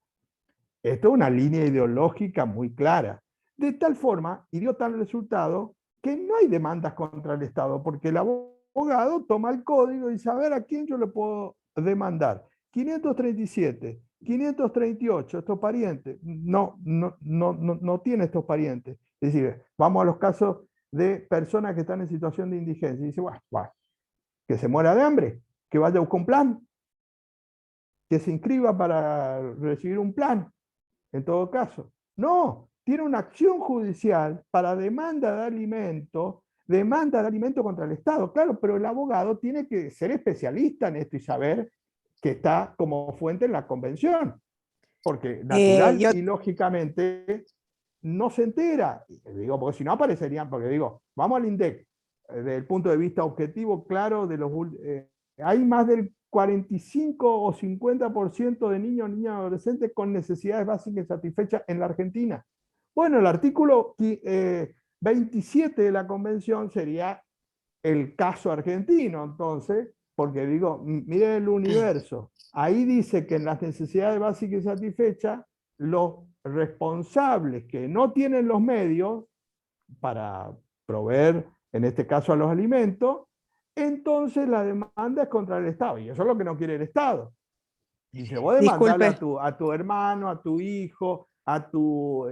Esto es una línea ideológica muy clara. De tal forma, y dio tal resultado, que no hay demandas contra el Estado, porque el abogado toma el código y dice, a ver, ¿a quién yo le puedo demandar? 537, 538, estos parientes, no tiene estos parientes. Es decir, vamos a los casos de personas que están en situación de indigencia. Y dice, bueno, que se muera de hambre, que vaya a buscar un plan, que se inscriba para recibir un plan, en todo caso. No, tiene una acción judicial para demanda de alimentos contra el Estado. Claro, pero el abogado tiene que ser especialista en esto y saber que está como fuente en la convención. Porque natural y lógicamente no se entera. Digo, porque si no aparecerían, porque digo, vamos al INDEC, desde el punto de vista objetivo, claro, hay más del 45 o 50% de niños, niñas y adolescentes con necesidades básicas satisfechas en la Argentina. Bueno, el artículo 27 de la Convención sería el caso argentino, entonces, porque digo, miren el universo, ahí dice que en las necesidades básicas satisfechas, los responsables que no tienen los medios para proveer, en este caso a los alimentos, entonces la demanda es contra el Estado, y eso es lo que no quiere el Estado. Dice, vos demandarle Disculpe. a tu hermano, a tu hijo, a tu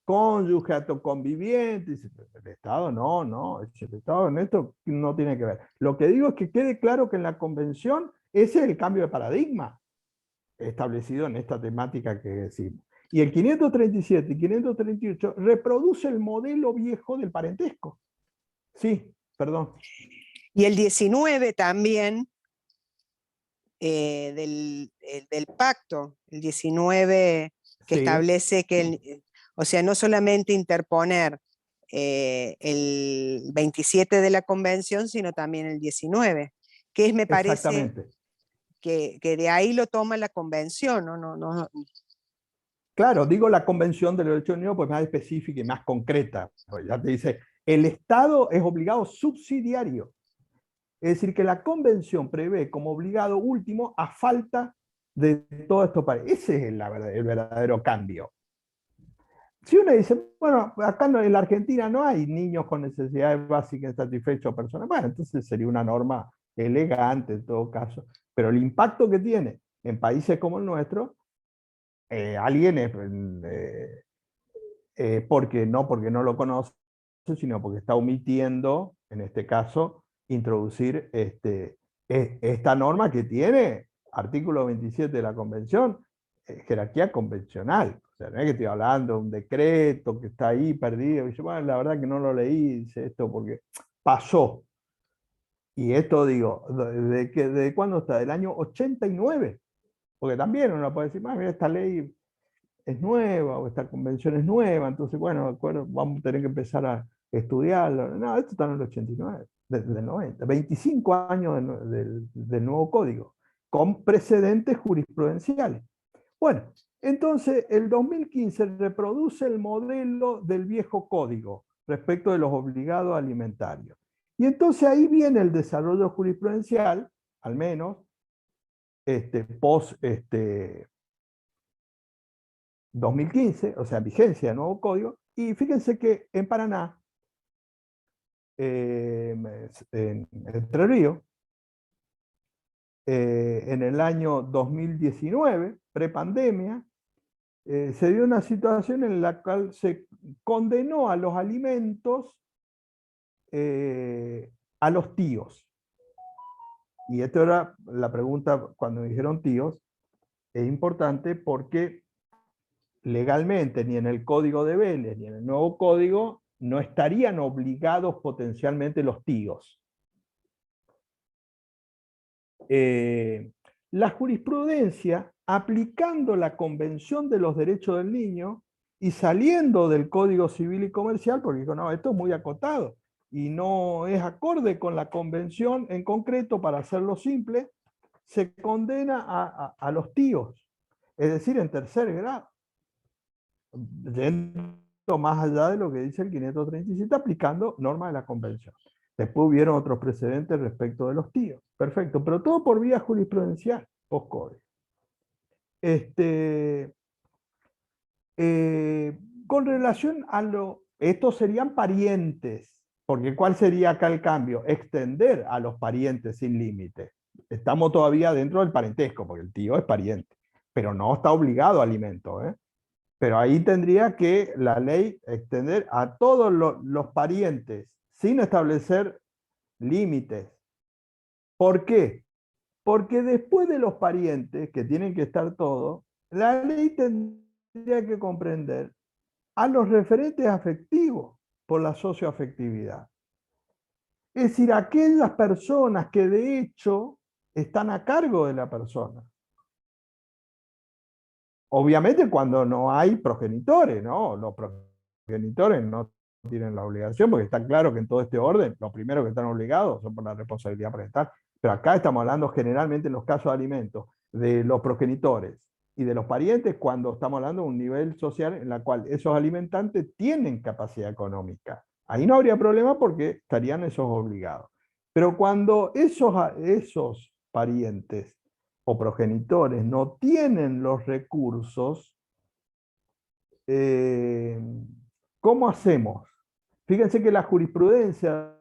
cónyuge, a tu conviviente. Dice, el Estado no, el Estado en esto no tiene que ver. Lo que digo es que quede claro que en la Convención ese es el cambio de paradigma establecido en esta temática que decimos. Y el 537 y 538 reproduce el modelo viejo del parentesco. Sí, perdón. Y el 19 también, del pacto, el 19 que Sí, establece que, o sea, no solamente interponer el 27 de la convención, sino también el 19, que es, me parece, exactamente. que de ahí lo toma la convención, ¿no? Claro, digo la Convención de los Derechos Humanos pues más específica y más concreta. Pues ya te dice, el Estado es obligado subsidiario. Es decir, que la Convención prevé como obligado último a falta de todo esto. Ese es el verdadero cambio. Si uno dice, bueno, acá en la Argentina no hay niños con necesidades básicas insatisfechos personas, bueno, entonces sería una norma elegante en todo caso. Pero el impacto que tiene en países como el nuestro, alguien es, porque no lo conoce, sino porque está omitiendo, en este caso, introducir esta norma que tiene, artículo 27 de la Convención, jerarquía convencional. O sea, no es que estoy hablando de un decreto que está ahí perdido. Y yo, bueno, la verdad que no lo leí, dice esto porque pasó. Y esto digo, ¿de cuándo está? Del año 89. Porque también uno puede decir, mira, esta ley es nueva o esta convención es nueva, entonces, bueno, de acuerdo, vamos a tener que empezar a estudiarlo. No, esto está en el 89, desde el 90, 25 años del nuevo código, con precedentes jurisprudenciales. Bueno, entonces el 2015 reproduce el modelo del viejo código respecto de los obligados alimentarios. Y entonces ahí viene el desarrollo jurisprudencial, al menos, post 2015, o sea, vigencia del nuevo código, y fíjense que en Paraná, en Entre Ríos, en el año 2019, prepandemia, se dio una situación en la cual se condenó a los alimentos a los tíos. Y esto era la pregunta cuando me dijeron tíos, es importante porque legalmente ni en el Código de Vélez ni en el nuevo código no estarían obligados potencialmente los tíos. La jurisprudencia, aplicando la Convención de los Derechos del Niño y saliendo del Código Civil y Comercial, porque dijo, no, esto es muy acotado y no es acorde con la Convención en concreto, para hacerlo simple, se condena a los tíos, es decir, en tercer grado. Yendo más allá de lo que dice el 537, aplicando normas de la Convención. Después hubieron otros precedentes respecto de los tíos. Perfecto, pero todo por vía jurisprudencial, post-código. Con relación a estos serían parientes, porque ¿cuál sería acá el cambio? Extender a los parientes sin límite. Estamos todavía dentro del parentesco, porque el tío es pariente, pero no está obligado a alimento, ¿eh? Pero ahí tendría que la ley extender a todos los parientes sin establecer límites. ¿Por qué? Porque después de los parientes, que tienen que estar todos, la ley tendría que comprender a los referentes afectivos por la socioafectividad. Es decir, aquellas personas que de hecho están a cargo de la persona. Obviamente cuando no hay progenitores, ¿no? Los progenitores no tienen la obligación, porque está claro que en todo este orden, los primeros que están obligados son por la responsabilidad parental. Pero acá estamos hablando generalmente en los casos de alimentos de los progenitores y de los parientes, cuando estamos hablando de un nivel social en el cual esos alimentantes tienen capacidad económica. Ahí no habría problema porque estarían esos obligados. Pero cuando esos parientes o progenitores no tienen los recursos, ¿cómo hacemos? Fíjense que la jurisprudencia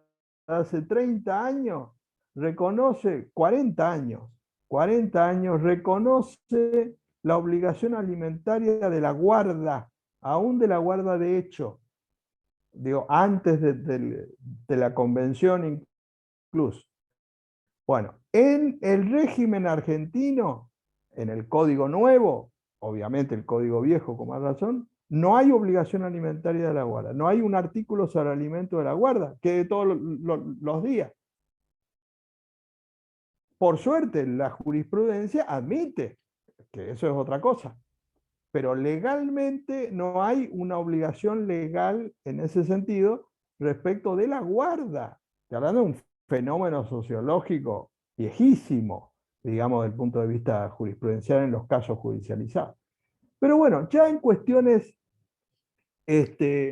de hace 30 años reconoce, 40 años reconoce la obligación alimentaria de la guarda, aún de la guarda de hecho, digo, antes de la convención incluso. Bueno, en el régimen argentino, en el Código Nuevo, obviamente el Código Viejo con más razón, no hay obligación alimentaria de la guarda, no hay un artículo sobre alimento de la guarda, que de todos los días. Por suerte, la jurisprudencia admite que eso es otra cosa, pero legalmente no hay una obligación legal en ese sentido respecto de la guarda. Estoy hablando de un fenómeno sociológico viejísimo, digamos, desde el punto de vista jurisprudencial en los casos judicializados. Pero bueno, ya en cuestiones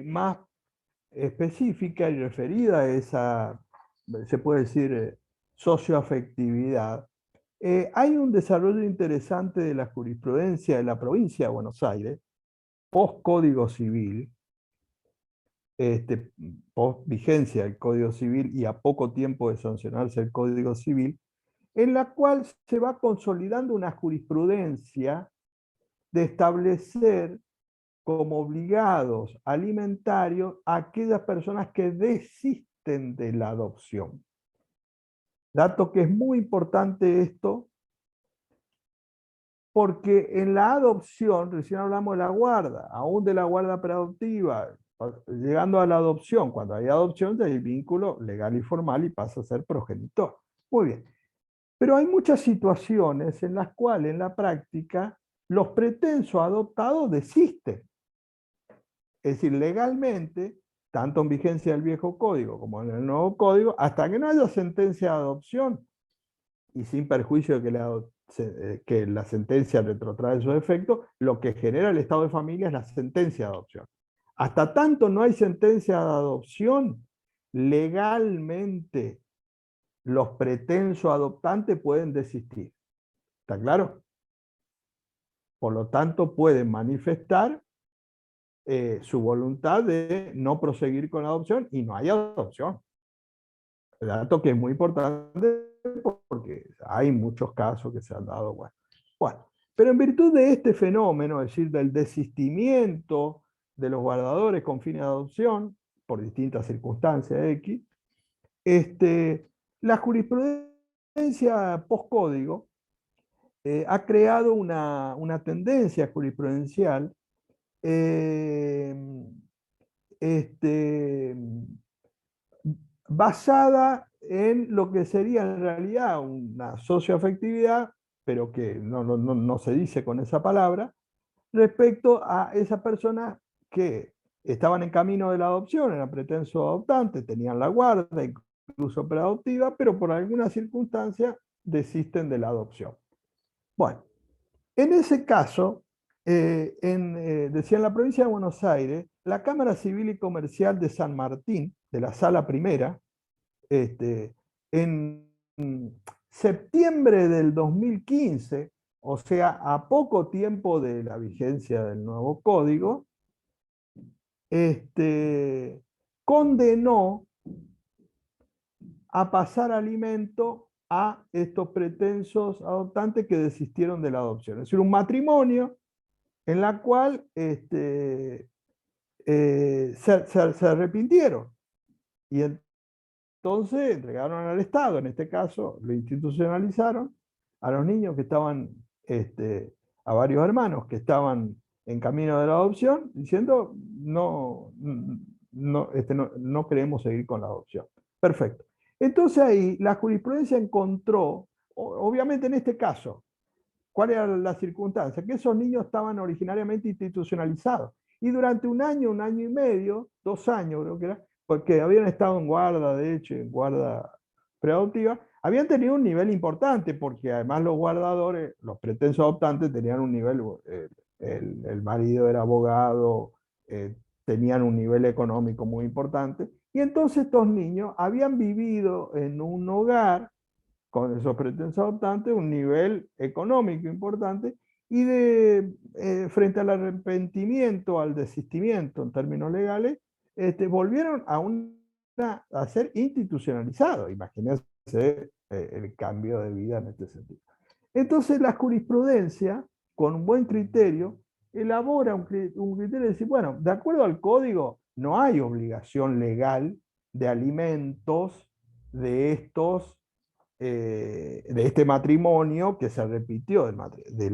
más específicas y referidas a esa, se puede decir, socioafectividad, hay un desarrollo interesante de la jurisprudencia de la provincia de Buenos Aires, post-Código Civil, post-vigencia del Código Civil y a poco tiempo de sancionarse el Código Civil, en la cual se va consolidando una jurisprudencia de establecer como obligados alimentarios a aquellas personas que desisten de la adopción. Dato que es muy importante esto, porque en la adopción, recién hablamos de la guarda, aún de la guarda preadoptiva, llegando a la adopción, cuando hay adopción ya hay vínculo legal y formal y pasa a ser progenitor. Muy bien. Pero hay muchas situaciones en las cuales en la práctica los pretensos adoptados desisten. Es decir, legalmente, tanto en vigencia del viejo código como en el nuevo código, hasta que no haya sentencia de adopción, y sin perjuicio de que la sentencia retrotrae su efecto, lo que genera el estado de familia es la sentencia de adopción. Hasta tanto no hay sentencia de adopción, legalmente los pretensos adoptantes pueden desistir. ¿Está claro? Por lo tanto, pueden manifestar su voluntad de no proseguir con la adopción y no hay adopción. El dato que es muy importante porque hay muchos casos que se han dado. Bueno, pero en virtud de este fenómeno, es decir, del desistimiento de los guardadores con fines de adopción, por distintas circunstancias X, la jurisprudencia post-código ha creado una tendencia jurisprudencial basada en lo que sería en realidad una socioafectividad, pero que no se dice con esa palabra, respecto a esas personas que estaban en camino de la adopción, eran pretensos adoptantes, tenían la guarda, incluso preadoptiva, pero por alguna circunstancia desisten de la adopción. Bueno, en ese caso, decía en la provincia de Buenos Aires, la Cámara Civil y Comercial de San Martín, de la Sala Primera, en septiembre del 2015, o sea, a poco tiempo de la vigencia del nuevo código, condenó a pasar alimento a estos pretensos adoptantes que desistieron de la adopción. Es decir, un matrimonio en la cual se arrepintieron y entonces entregaron al Estado, en este caso lo institucionalizaron, a los niños que estaban, a varios hermanos que estaban en camino de la adopción, diciendo no queremos seguir con la adopción. Perfecto. Entonces ahí la jurisprudencia encontró, obviamente en este caso, ¿cuál era la circunstancia? Que esos niños estaban originariamente institucionalizados y durante un año y medio, 2 años creo que era, porque habían estado en guarda, de hecho, en guarda preadoptiva, habían tenido un nivel importante, porque además los guardadores, los pretensos adoptantes, tenían un nivel, el marido era abogado, tenían un nivel económico muy importante, y entonces estos niños habían vivido en un hogar con esos pretensos adoptantes un nivel económico importante, y frente al arrepentimiento, al desistimiento en términos legales, volvieron a ser institucionalizados. Imagínense el cambio de vida en este sentido. Entonces la jurisprudencia, con un buen criterio, elabora un criterio de decir, bueno, de acuerdo al código, no hay obligación legal de alimentos de este matrimonio que se repitió de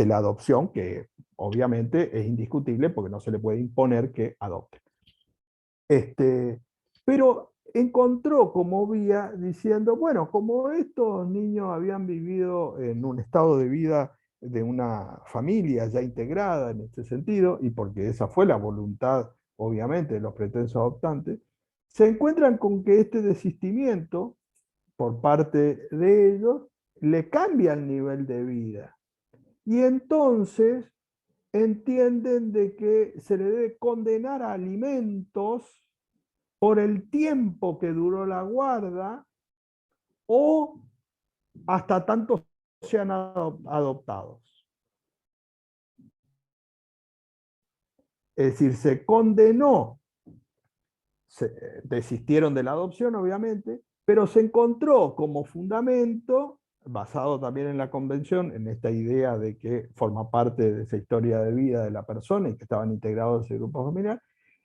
la adopción, que obviamente es indiscutible porque no se le puede imponer que adopte. Pero encontró como vía diciendo, bueno, como estos niños habían vivido en un estado de vida de una familia ya integrada en este sentido, y porque esa fue la voluntad, obviamente, de los pretensos adoptantes, se encuentran con que este desistimiento por parte de ellos le cambia el nivel de vida. Y entonces entienden de que se le debe condenar a alimentos por el tiempo que duró la guarda o hasta tanto sean adoptados. Es decir, se condenó, desistieron de la adopción obviamente, pero se encontró como fundamento, basado también en la convención, en esta idea de que forma parte de esa historia de vida de la persona y que estaban integrados en ese grupo familiar,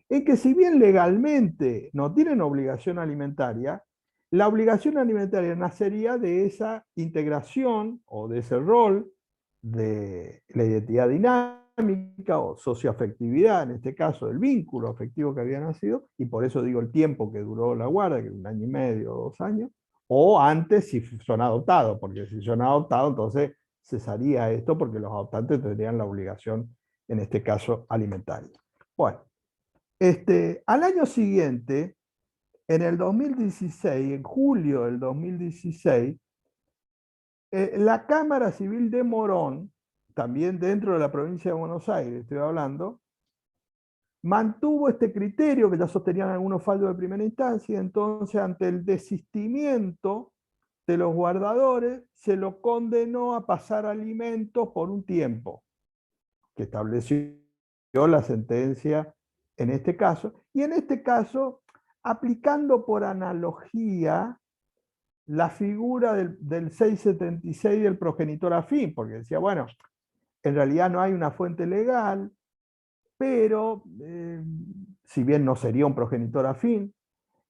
en que si bien legalmente no tienen obligación alimentaria, la obligación alimentaria nacería de esa integración o de ese rol de la identidad dinámica o socioafectividad, en este caso del vínculo afectivo que había nacido, y por eso digo el tiempo que duró la guarda, que es 1 año y medio o 2 años, o antes si son adoptados, porque si son adoptados entonces cesaría esto porque los adoptantes tendrían la obligación, en este caso, alimentaria. Bueno, al año siguiente, en el 2016, en julio del 2016, la Cámara Civil de Morón, también dentro de la provincia de Buenos Aires, estoy hablando, mantuvo este criterio que ya sostenían algunos fallos de primera instancia, entonces ante el desistimiento de los guardadores, se lo condenó a pasar alimentos por un tiempo, que estableció la sentencia en este caso, y en este caso, aplicando por analogía la figura del 676 del progenitor afín, porque decía, bueno, en realidad no hay una fuente legal, pero si bien no sería un progenitor afín,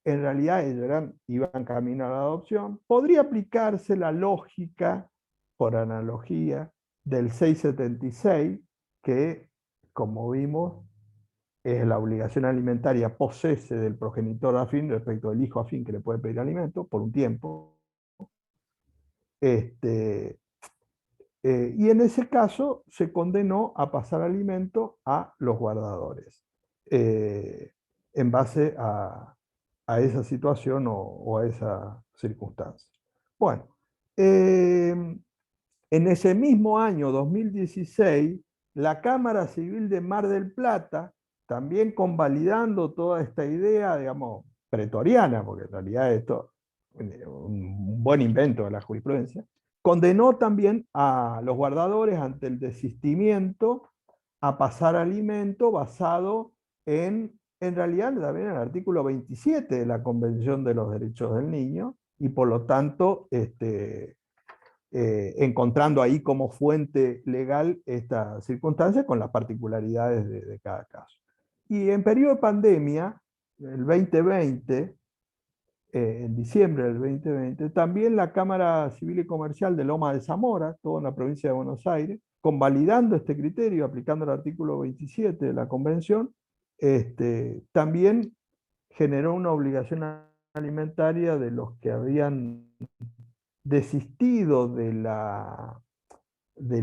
en realidad ellos iban camino a la adopción, podría aplicarse la lógica, por analogía, del 676, que, como vimos, es la obligación alimentaria posese del progenitor afín respecto del hijo afín que le puede pedir alimento por un tiempo. Y en ese caso se condenó a pasar alimento a los guardadores, en base a esa situación o a esa circunstancia. Bueno, en ese mismo año 2016, la Cámara Civil de Mar del Plata, también convalidando toda esta idea, digamos, pretoriana, porque en realidad esto es un buen invento de la jurisprudencia, condenó también a los guardadores ante el desistimiento a pasar alimento basado en realidad también en el artículo 27 de la Convención de los Derechos del Niño, y por lo tanto encontrando ahí como fuente legal esta circunstancia con las particularidades de cada caso. Y en periodo de pandemia, el 2020, en diciembre del 2020, también la Cámara Civil y Comercial de Loma de Zamora, todo en la provincia de Buenos Aires, convalidando este criterio, aplicando el artículo 27 de la Convención, también generó una obligación alimentaria de los que habían desistido de la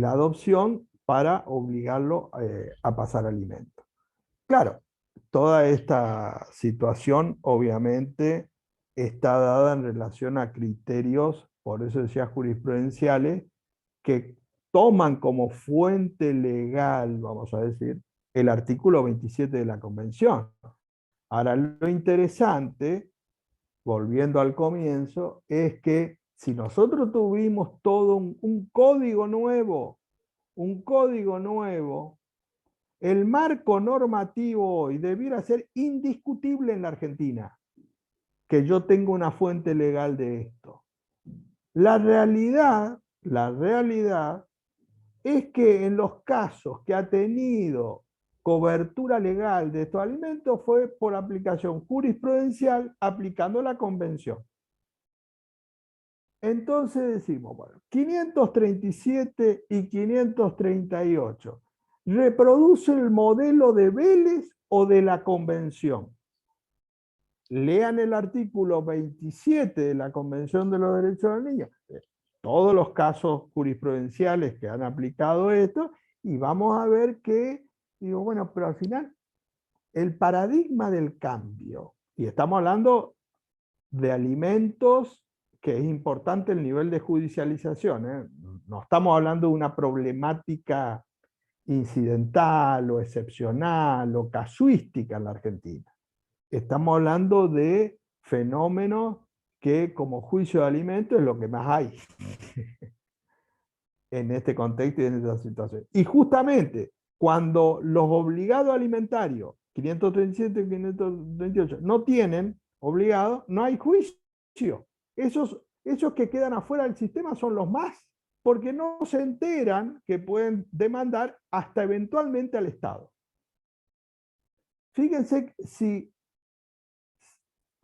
adopción para obligarlo a pasar alimento. Claro, toda esta situación obviamente está dada en relación a criterios, por eso decía jurisprudenciales, que toman como fuente legal, vamos a decir, el artículo 27 de la Convención. Ahora, lo interesante, volviendo al comienzo, es que si nosotros tuvimos todo un código nuevo, el marco normativo hoy debiera ser indiscutible en la Argentina, que yo tengo una fuente legal de esto. La realidad es que en los casos que ha tenido cobertura legal de estos alimentos fue por aplicación jurisprudencial aplicando la convención. Entonces decimos, bueno, 537 y 538, ¿reproduce el modelo de Vélez o de la convención? Lean el artículo 27 de la Convención de los Derechos del Niño, todos los casos jurisprudenciales que han aplicado esto, y vamos a ver que, digo, bueno, pero al final, el paradigma del cambio, y estamos hablando de alimentos, que es importante el nivel de judicialización, ¿eh? No estamos hablando de una problemática incidental o excepcional o casuística en la Argentina. Estamos hablando de fenómenos que como juicio de alimentos es lo que más hay en este contexto y en esta situación. Y justamente cuando los obligados alimentarios, 537 y 538, no tienen obligados, no hay juicio. Esos que quedan afuera del sistema son los más, porque no se enteran que pueden demandar hasta eventualmente al Estado. Fíjense, si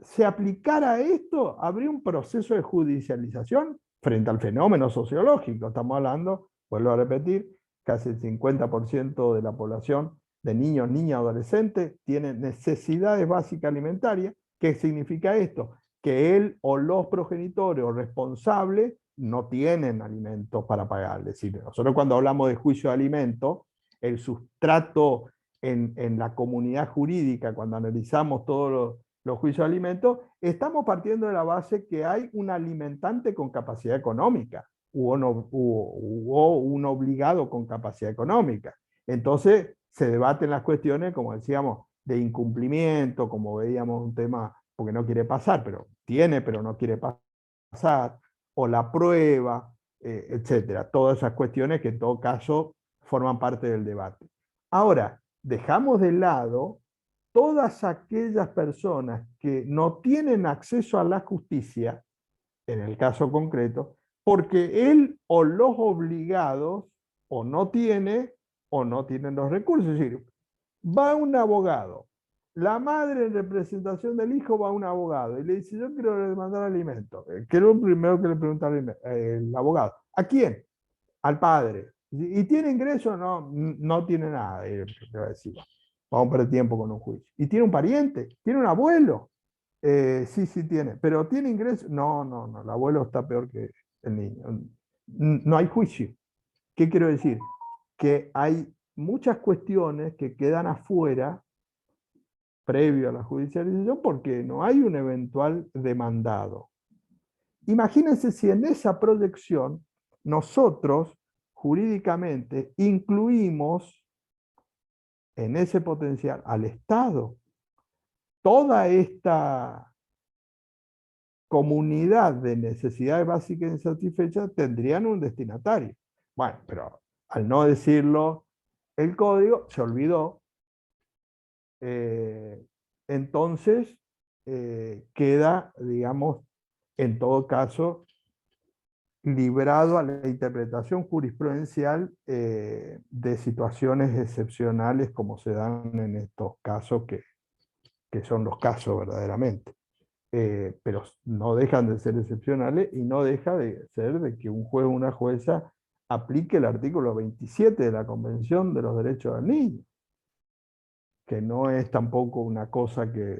se aplicara esto, habría un proceso de judicialización frente al fenómeno sociológico. Estamos hablando, vuelvo a repetir, casi el 50% de la población de niños, niñas, adolescentes tiene necesidades básicas alimentarias. ¿Qué significa esto? Que él o los progenitores o responsables no tienen alimentos para pagar. Es decir, nosotros cuando hablamos de juicio de alimentos, el sustrato en la comunidad jurídica, cuando analizamos todos los juicios de alimentos, estamos partiendo de la base que hay un alimentante con capacidad económica, hubo un obligado con capacidad económica. Entonces se debaten las cuestiones, como decíamos, de incumplimiento, como veíamos un tema porque no quiere pasar, pero tiene, pero no quiere pasar, o la prueba, etcétera. Todas esas cuestiones que en todo caso forman parte del debate. Ahora, dejamos de lado todas aquellas personas que no tienen acceso a la justicia, en el caso concreto, porque él o los obligados o no tienen los recursos. Es decir, va un abogado, la madre en representación del hijo va a un abogado y le dice, yo quiero demandar alimentos. ¿Qué es lo primero que le pregunta el abogado? ¿A quién? Al padre. ¿Y tiene ingreso? No, no tiene nada. Le va a decir, vamos a perder tiempo con un juicio. ¿Y tiene un pariente? ¿Tiene un abuelo? Sí, sí tiene. ¿Pero tiene ingreso? No, no, no. El abuelo está peor que el niño. No hay juicio. ¿Qué quiero decir? Que hay muchas cuestiones que quedan afuera previo a la judicialización porque no hay un eventual demandado. Imagínense si en esa proyección nosotros jurídicamente incluimos en ese potencial al Estado. Toda esta comunidad de necesidades básicas insatisfechas tendrían un destinatario. Bueno, pero al no decirlo, el código se olvidó. Entonces, queda, digamos, en todo caso, librado a la interpretación jurisprudencial de situaciones excepcionales como se dan en estos casos que son los casos verdaderamente. Pero no dejan de ser excepcionales y no deja de ser de que un juez o una jueza aplique el artículo 27 de la Convención de los Derechos del Niño, que no es tampoco una cosa que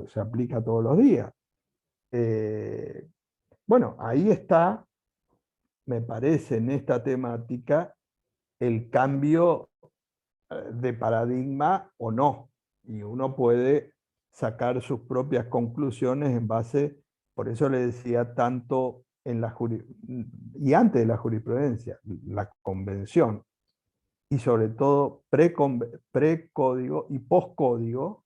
se aplica todos los días. Bueno, ahí está, me parece, en esta temática, el cambio de paradigma o no. Y uno puede sacar sus propias conclusiones en base, por eso le decía tanto en la y antes de la jurisprudencia, la convención, y sobre todo precódigo y postcódigo,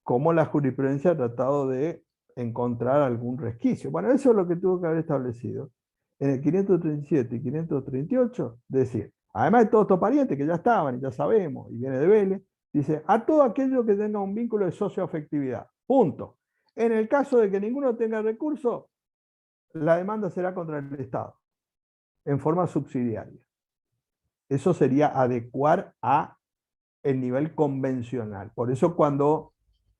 cómo la jurisprudencia ha tratado de encontrar algún resquicio. Bueno, eso es lo que tuvo que haber establecido en el 537 y 538, decir, además de todos estos parientes que ya estaban y ya sabemos, y viene de Vélez, dice, a todo aquello que tenga un vínculo de socioafectividad, punto. En el caso de que ninguno tenga recurso, la demanda será contra el Estado, en forma subsidiaria. Eso sería adecuar a el nivel convencional. Por eso cuando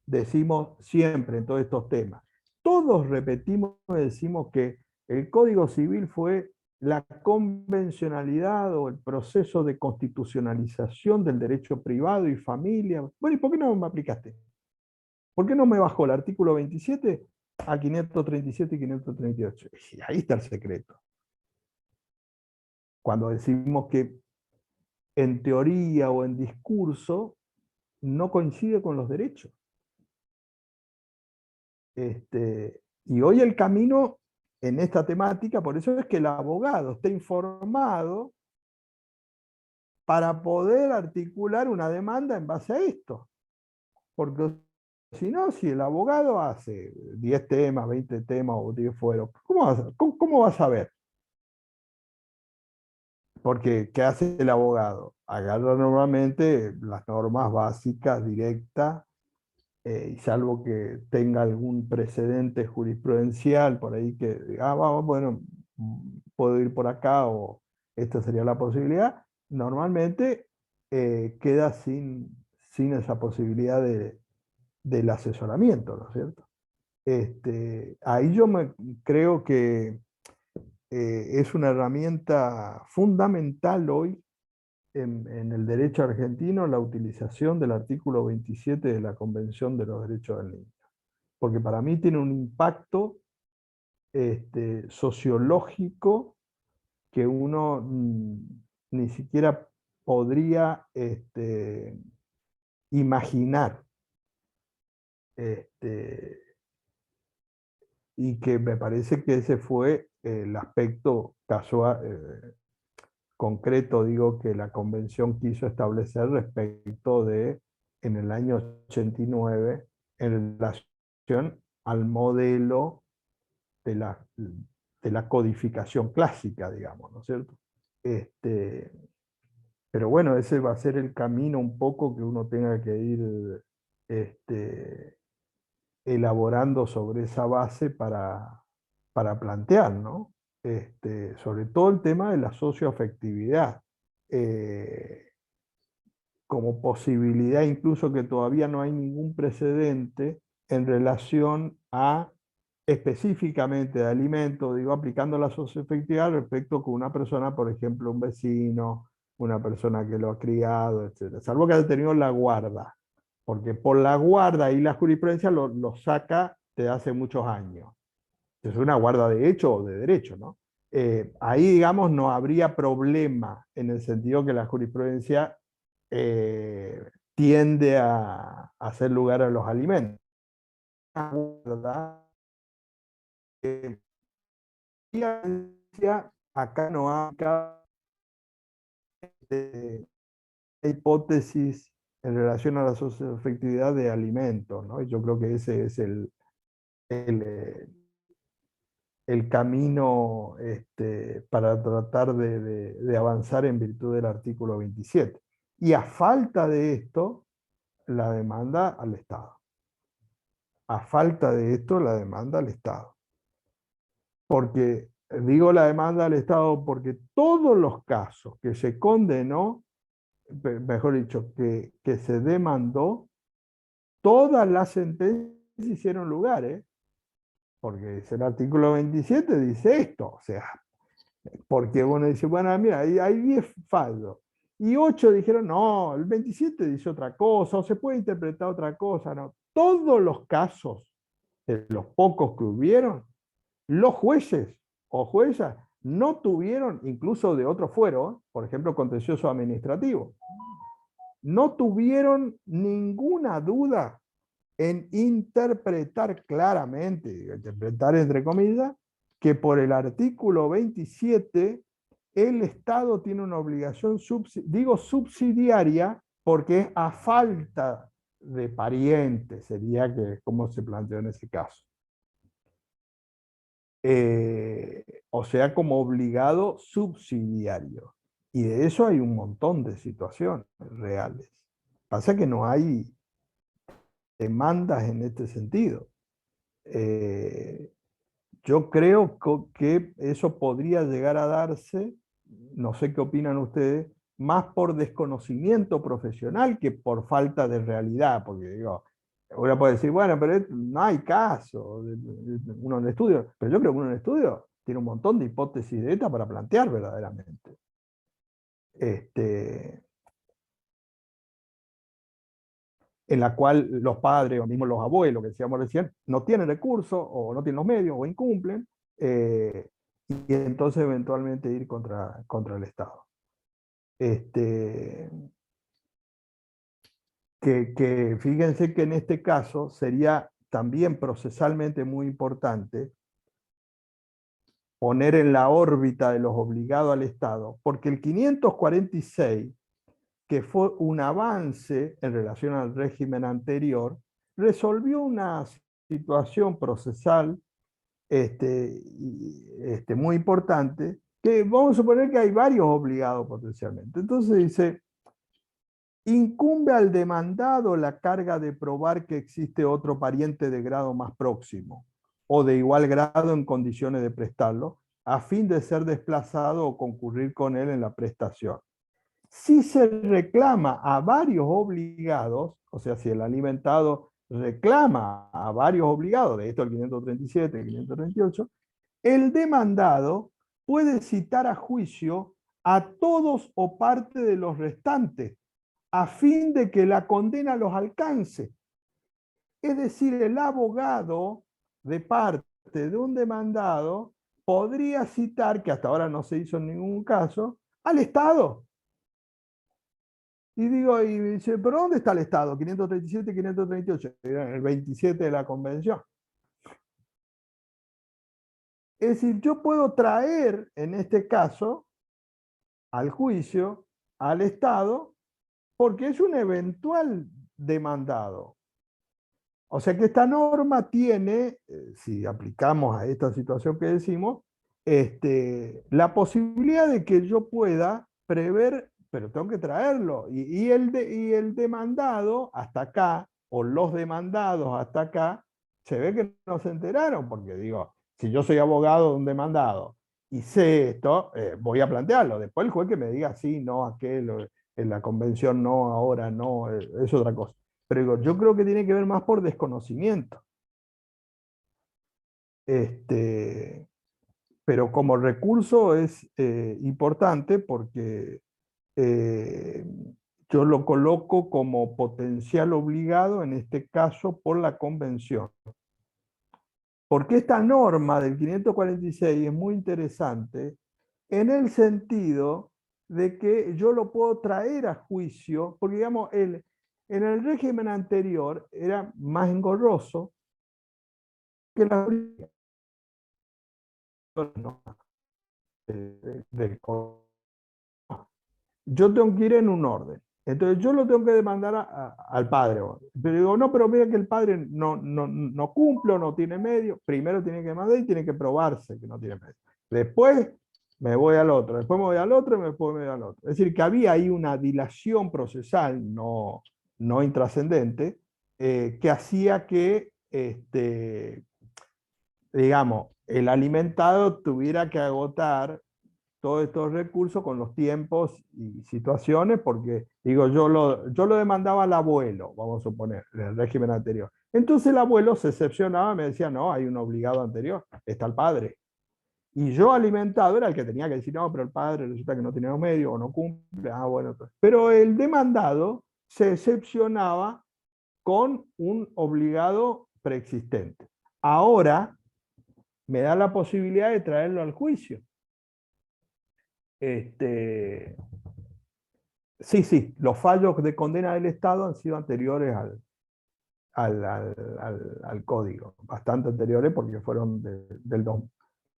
decimos siempre en todos estos temas, todos repetimos y decimos que el Código Civil fue la convencionalidad o el proceso de constitucionalización del derecho privado y familia. Bueno, ¿y por qué no me aplicaste? ¿Por qué no me bajó el artículo 27 a 537 y 538? Y ahí está el secreto. Cuando decimos que en teoría o en discurso no coincide con los derechos. Y hoy el camino en esta temática, por eso es que el abogado esté informado para poder articular una demanda en base a esto. Porque si no, si el abogado hace 10 temas, 20 temas o 10 fueros, ¿cómo va a saber? Porque, ¿qué hace el abogado? Agarra normalmente las normas básicas, directas, y salvo que tenga algún precedente jurisprudencial por ahí que diga, bueno, puedo ir por acá o esta sería la posibilidad, normalmente queda sin esa posibilidad del asesoramiento, ¿no es cierto? Ahí yo creo que es una herramienta fundamental hoy en el derecho argentino la utilización del artículo 27 de la Convención de los Derechos del Niño. Porque para mí tiene un impacto sociológico que uno ni siquiera podría imaginar. Y que me parece que ese fue el aspecto casual, concreto, digo, que la convención quiso establecer respecto de, en el año 89, en relación al modelo de la codificación clásica, digamos, ¿no es cierto? Pero bueno, ese va a ser el camino un poco que uno tenga que ir elaborando sobre esa base para plantear, ¿no? Sobre todo el tema de la socioafectividad, como posibilidad, incluso que todavía no hay ningún precedente en relación a específicamente de alimentos, digo, aplicando la socioafectividad respecto con una persona, por ejemplo, un vecino, una persona que lo ha criado, etc. Salvo que haya tenido la guarda, porque por la guarda y la jurisprudencia lo saca de hace muchos años. Es una guarda de hecho o de derecho, ¿no? Ahí, digamos, no habría problema en el sentido que la jurisprudencia tiende a hacer lugar a los alimentos. ¿Verdad? Acá no hay hipótesis en relación a la socioafectividad de alimentos, ¿no? Y yo creo que ese es el camino para tratar de avanzar en virtud del artículo 27. Y a falta de esto, la demanda al Estado. A falta de esto, la demanda al Estado. Porque digo la demanda al Estado porque todos los casos que se condenó, mejor dicho, que se demandó, todas las sentencias hicieron lugar, porque el artículo 27 dice esto, o sea, porque uno dice, bueno, mira, hay 10 fallos, y 8 dijeron, no, el 27 dice otra cosa, o se puede interpretar otra cosa, no. Todos los casos, de los pocos que hubieron, los jueces o juezas no tuvieron, incluso de otro fuero, por ejemplo, contencioso administrativo, no tuvieron ninguna duda en interpretar claramente, interpretar entre comillas, que por el artículo 27 el Estado tiene una obligación, digo subsidiaria, porque es a falta de parientes, sería que como se planteó en ese caso. O sea, como obligado subsidiario. Y de eso hay un montón de situaciones reales. Pasa que no hay demandas en este sentido. Yo creo que eso podría llegar a darse, no sé qué opinan ustedes, más por desconocimiento profesional que por falta de realidad, porque digo, uno puede decir, bueno, pero no hay caso, uno en el estudio, pero yo creo que uno en el estudio tiene un montón de hipótesis de ETA para plantear verdaderamente. En la cual los padres o mismo los abuelos, que decíamos recién, no tienen recursos o no tienen los medios o incumplen, y entonces eventualmente ir contra el Estado. Que fíjense que en este caso sería también procesalmente muy importante poner en la órbita de los obligados al Estado, porque el 546, que fue un avance en relación al régimen anterior, resolvió una situación procesal muy importante, que vamos a suponer que hay varios obligados potencialmente. Entonces dice, incumbe al demandado la carga de probar que existe otro pariente de grado más próximo o de igual grado en condiciones de prestarlo, a fin de ser desplazado o concurrir con él en la prestación. Si se reclama a varios obligados, o sea, si el alimentado reclama a varios obligados, de esto el 537, el 538, el demandado puede citar a juicio a todos o parte de los restantes, a fin de que la condena los alcance. Es decir, el abogado de parte de un demandado podría citar, que hasta ahora no se hizo en ningún caso, al Estado. Y digo, y dice, ¿pero dónde está el Estado? 537, 538, el 27 de la Convención. Es decir, yo puedo traer, en este caso, al juicio, al Estado, porque es un eventual demandado. O sea que esta norma tiene, si aplicamos a esta situación que decimos, la posibilidad de que yo pueda prever, pero tengo que traerlo. Y el demandado hasta acá, o los demandados hasta acá, se ve que no se enteraron, porque digo, si yo soy abogado de un demandado y sé esto, voy a plantearlo. Después el juez que me diga sí, no, aquel, en la convención no, ahora no, es otra cosa. Pero digo, yo creo que tiene que ver más por desconocimiento. Pero como recurso es importante porque yo lo coloco como potencial obligado, en este caso por la convención. Porque esta norma del 546 es muy interesante en el sentido de que yo lo puedo traer a juicio, porque digamos, en el régimen anterior era más engorroso que la yo tengo que ir en un orden. Entonces yo lo tengo que demandar al padre. Pero digo, no, pero mira que el padre no cumple o no tiene medio. Primero tiene que demandar y tiene que probarse que no tiene medio. Después me voy al otro, después me voy al otro y después me voy al otro. Es decir, que había ahí una dilación procesal no intrascendente que hacía que, digamos, el alimentado tuviera que agotar todos estos recursos con los tiempos y situaciones, porque digo, yo lo demandaba al abuelo, vamos a suponer, en el régimen anterior. Entonces el abuelo se excepcionaba, me decía, no, hay un obligado anterior, está el padre. Y yo alimentado era el que tenía que decir, no, pero el padre resulta que no tiene los medios o no cumple, bueno. Pero el demandado se excepcionaba con un obligado preexistente. Ahora me da la posibilidad de traerlo al juicio. Sí, sí, los fallos de condena del Estado han sido anteriores al código, bastante anteriores porque fueron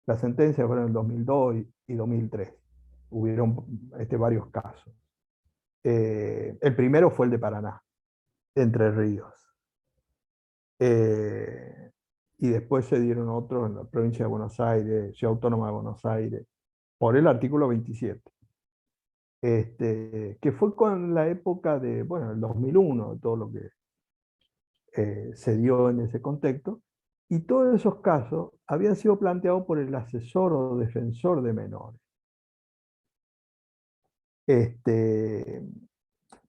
las sentencias fueron en 2002 y 2003. Hubieron varios casos. El primero fue el de Paraná, Entre Ríos. Y después se dieron otros en la provincia de Buenos Aires, Ciudad Autónoma de Buenos Aires, por el artículo 27. Que fue con la época de, bueno, el 2001, todo lo que se dio en ese contexto, y todos esos casos habían sido planteados por el asesor o defensor de menores.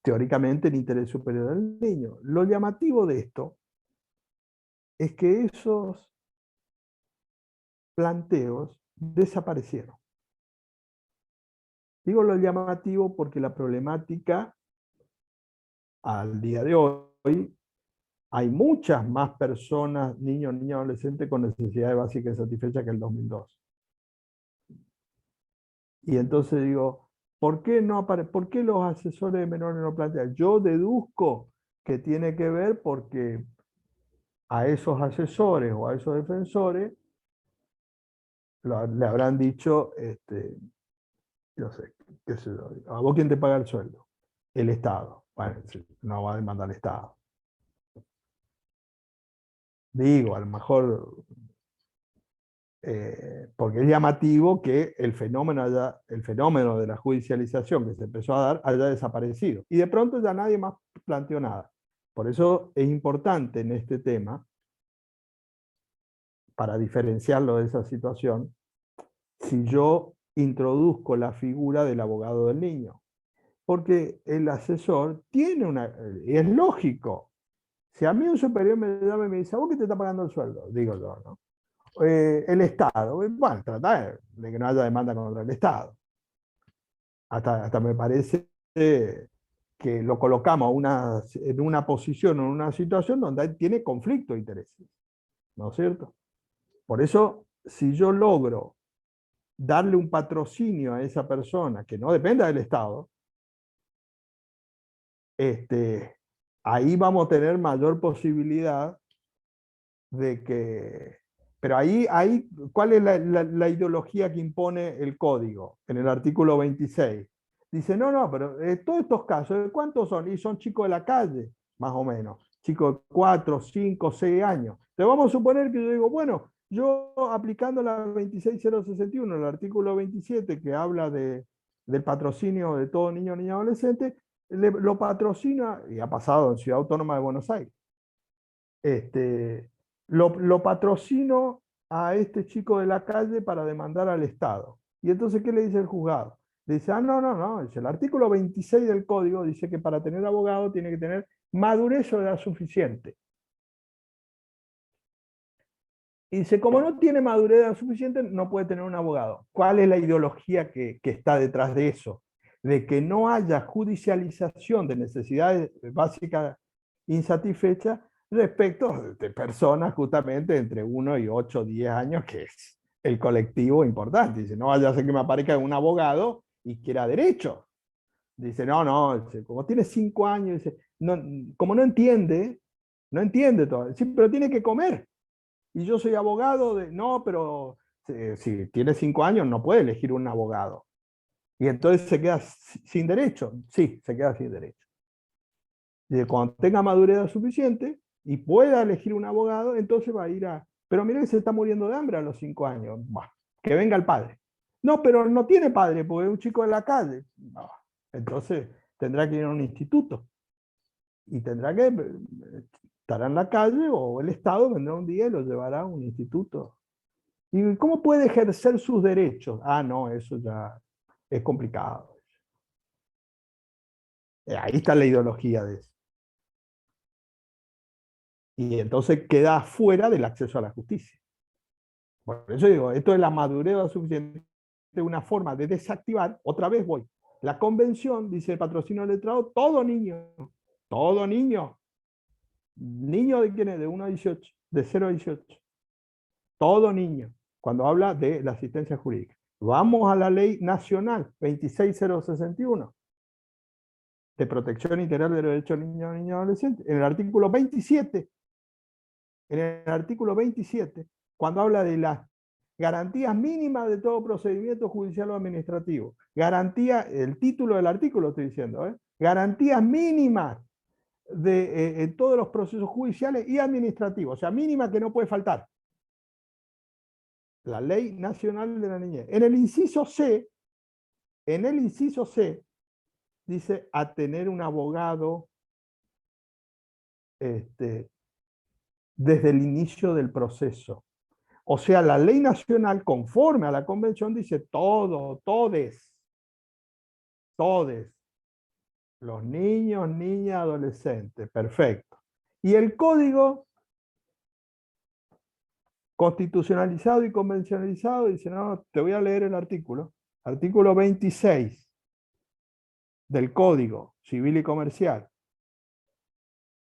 Teóricamente el interés superior del niño. Lo llamativo de esto es que esos planteos desaparecieron. Digo lo llamativo porque la problemática al día de hoy, hay muchas más personas, niños, niñas, adolescentes con necesidades básicas satisfechas que el 2002. Y entonces digo, ¿por qué los asesores de menores no plantean? Yo deduzco que tiene que ver porque a esos asesores o a esos defensores le habrán dicho, no sé, qué sé yo, ¿a vos quién te paga el sueldo? El Estado. Bueno, no va a demandar el Estado. Digo, a lo mejor, porque es llamativo que el fenómeno de la judicialización que se empezó a dar haya desaparecido. Y de pronto ya nadie más planteó nada. Por eso es importante en este tema, para diferenciarlo de esa situación, si yo introduzco la figura del abogado del niño. Porque el asesor tiene es lógico. Si a mí un superior me llama y me dice, ¿a vos qué te está pagando el sueldo? Digo yo, ¿no? El Estado. Bueno, trata de que no haya demanda contra el Estado. Hasta me parece que lo colocamos en una posición o en una situación donde tiene conflicto de intereses. ¿No es cierto? Por eso, si yo logro darle un patrocinio a esa persona que no dependa del Estado, ahí vamos a tener mayor posibilidad de que... Pero ahí ¿cuál es la ideología que impone el código en el artículo 26? Dice, no, pero todos estos casos, ¿cuántos son? Y son chicos de la calle, más o menos. Chicos de 4, 5, 6 años. Entonces vamos a suponer que yo digo, bueno, yo aplicando la 26061, el artículo 27, que habla del patrocinio de todo niño, niña, adolescente, lo patrocina, y ha pasado en Ciudad Autónoma de Buenos Aires, lo patrocino a este chico de la calle para demandar al Estado. Y entonces, ¿qué le dice el juzgado? Le dice, no, dice, el artículo 26 del código dice que para tener abogado tiene que tener madurez o edad suficiente. Y dice, como no tiene madurez o edad suficiente, no puede tener un abogado. ¿Cuál es la ideología que está detrás de eso? De que no haya judicialización de necesidades básicas insatisfechas respecto de personas justamente entre 1 y 8 o 10 años, que es el colectivo importante. Dice, no vaya a ser que me aparezca un abogado y quiera derecho. Dice, no, dice, como tiene 5 años, dice, no, como no entiende todo. Sí, pero tiene que comer. Y yo soy abogado no, pero si tiene 5 años no puede elegir un abogado. Y entonces se queda sin derecho. Sí, se queda sin derecho. Y cuando tenga madurez suficiente y pueda elegir un abogado, entonces va a ir a... Pero mira que se está muriendo de hambre a los 5 años. Bah, que venga el padre. No, pero no tiene padre porque es un chico de la calle. Bah, entonces tendrá que ir a un instituto. Y tendrá que estará en la calle o el Estado vendrá un día y lo llevará a un instituto. ¿Y cómo puede ejercer sus derechos? Ah, no, eso ya es complicado. Ahí está la ideología de eso. Y entonces queda fuera del acceso a la justicia. Por eso digo, esto es la madurez suficiente, una forma de desactivar, otra vez voy. La convención dice el patrocinio letrado, todo niño, niño de quién es, de 1 a 18, de 0 a 18, todo niño, cuando habla de la asistencia jurídica. Vamos a la ley nacional 26061. de protección integral de los derechos de niños y niñas adolescentes, en el artículo 27, cuando habla de las garantías mínimas de todo procedimiento judicial o administrativo. Garantía, el título del artículo estoy diciendo, garantías mínimas de todos los procesos judiciales y administrativos, o sea, mínima que no puede faltar. La Ley Nacional de la Niñez. En el inciso C, dice a tener un abogado desde el inicio del proceso. O sea, la ley nacional, conforme a la convención, dice todes, los niños, niñas, adolescentes, perfecto. Y el código constitucionalizado y convencionalizado dice, no, te voy a leer el artículo 26 del Código Civil y Comercial.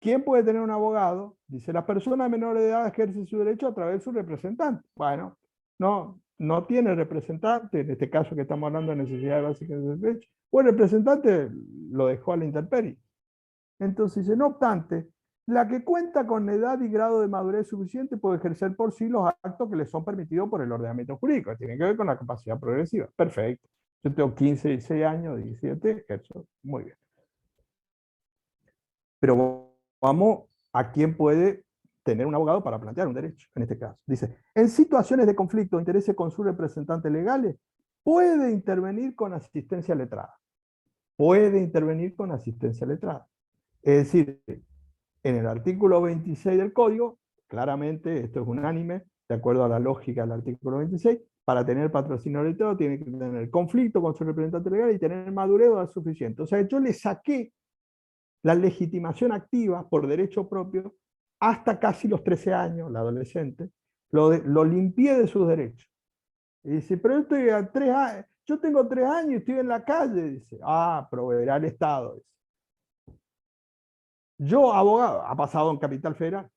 ¿Quién puede tener un abogado? Dice, las personas menores de edad ejercen su derecho a través de su representante. Bueno, no tiene representante, en este caso que estamos hablando de necesidades básicas de derecho, o el representante lo dejó a la intemperie. Entonces dice, no obstante, la que cuenta con edad y grado de madurez suficiente puede ejercer por sí los actos que le son permitidos por el ordenamiento jurídico. Tiene que ver con la capacidad progresiva. Perfecto. Yo tengo 15, 16 años, 17, ejerzo. Muy bien. Pero vamos a quién puede tener un abogado para plantear un derecho, en este caso. Dice, en situaciones de conflicto o interés con sus representantes legales, puede intervenir con asistencia letrada. Puede intervenir con asistencia letrada. Es decir, en el artículo 26 del Código, claramente, esto es unánime, de acuerdo a la lógica del artículo 26, para tener patrocinio letrado tiene que tener conflicto con su representante legal y tener madurez o edad suficiente. O sea, yo le saqué la legitimación activa por derecho propio hasta casi los 13 años, la adolescente, lo limpié de sus derechos. Y dice, pero yo tengo 3 años y estoy en la calle. Dice, proveerá el Estado. Dice. Yo, abogado, ha pasado en Capital Federal,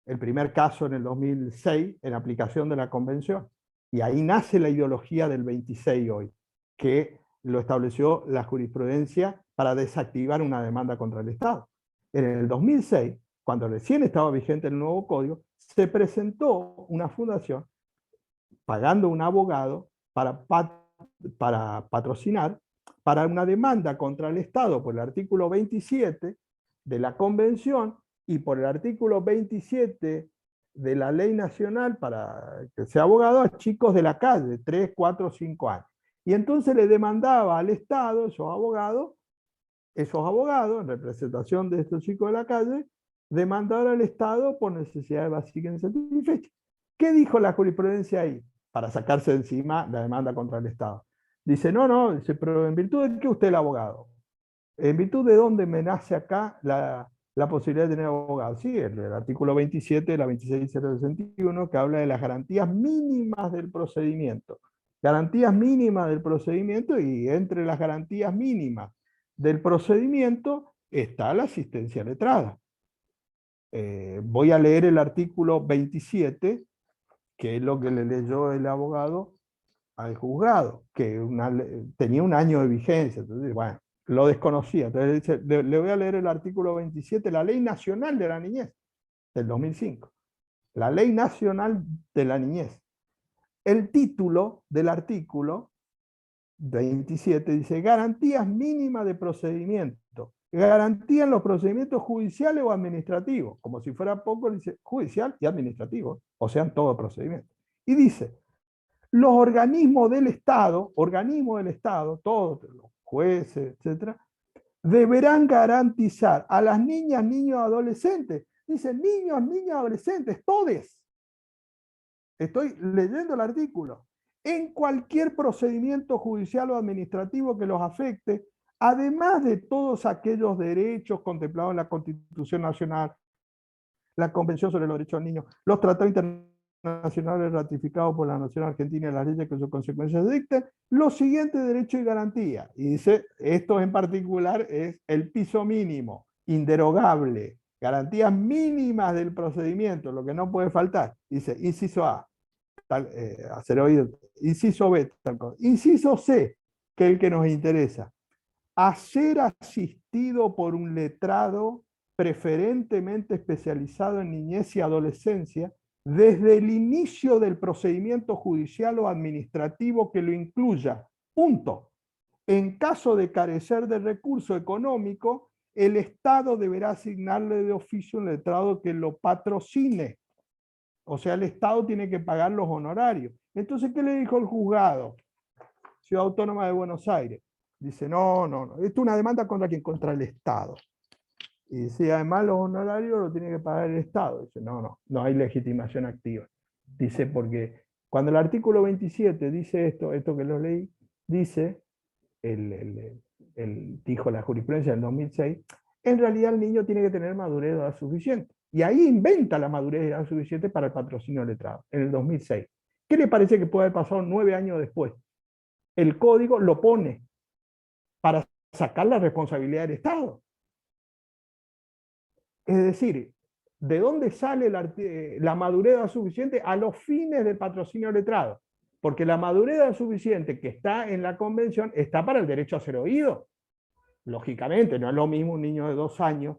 el primer caso en el 2006, en aplicación de la convención. Y ahí nace la ideología del 26 hoy, que lo estableció la jurisprudencia para desactivar una demanda contra el Estado. En el 2006, cuando recién estaba vigente el nuevo código, se presentó una fundación pagando un abogado para patrocinar para una demanda contra el Estado por el artículo 27 de la Convención y por el artículo 27 de la Ley Nacional para que sea abogado a chicos de la calle, 3, 4, 5 años. Y entonces le demandaba al Estado, esos abogados, en representación de estos chicos de la calle, demandar al Estado por necesidades básicas insatisfechas. ¿Qué dijo la jurisprudencia ahí? Para sacarse de encima la demanda contra el Estado. Dice, dice, pero ¿en virtud de qué usted es el abogado? ¿En virtud de dónde me nace acá la posibilidad de tener abogado? Sí, el artículo 27 de la 26.061 que habla de las garantías mínimas del procedimiento. Garantías mínimas del procedimiento, y entre las garantías mínimas del procedimiento está la asistencia letrada. Voy a leer el artículo 27, que es lo que le leyó el abogado al juzgado, que tenía un año de vigencia. Entonces, bueno, lo desconocía. Entonces dice, le voy a leer el artículo 27, la Ley Nacional de la Niñez, del 2005. La Ley Nacional de la Niñez. El título del artículo 27 dice, garantías mínimas de procedimiento. Garantía en los procedimientos judiciales o administrativos. Como si fuera poco, dice judicial y administrativo. O sea, en todo procedimiento. Y dice, los organismos del Estado, todos los jueces, etcétera, deberán garantizar a las niñas, niños, adolescentes. Dice niños, niñas, adolescentes, todes. Estoy leyendo el artículo. En cualquier procedimiento judicial o administrativo que los afecte, además de todos aquellos derechos contemplados en la Constitución Nacional, la Convención sobre los Derechos del Niño, los tratados internacionales ratificados por la Nación Argentina y las leyes que sus consecuencias dicten, los siguientes derechos y garantías. Y dice, esto en particular es el piso mínimo, inderogable, garantías mínimas del procedimiento, lo que no puede faltar. Dice, inciso A, hacer oído. Inciso B, tal cosa. Inciso C, que es el que nos interesa. a ser asistido por un letrado preferentemente especializado en niñez y adolescencia desde el inicio del procedimiento judicial o administrativo que lo incluya. Punto. En caso de carecer de recurso económico, el Estado deberá asignarle de oficio un letrado que lo patrocine. O sea, el Estado tiene que pagar los honorarios. Entonces, ¿qué le dijo el juzgado? Ciudad Autónoma de Buenos Aires. Dice, no. Esto es una demanda contra quién, contra el Estado. Y dice, además los honorarios los tiene que pagar el Estado. Dice, no hay legitimación activa. Dice, porque cuando el artículo 27 dice esto que lo leí, dice, dijo la jurisprudencia del 2006, en realidad el niño tiene que tener madurez de edad suficiente. Y ahí inventa la madurez de edad suficiente para el patrocinio letrado, en el 2006. ¿Qué le parece que puede haber pasado 9 años después? El código lo pone para sacar la responsabilidad del Estado. Es decir, ¿de dónde sale la madurez de edad suficiente? A los fines del patrocinio letrado. Porque la madurez de edad suficiente que está en la convención está para el derecho a ser oído. Lógicamente, no es lo mismo un niño de 2 años,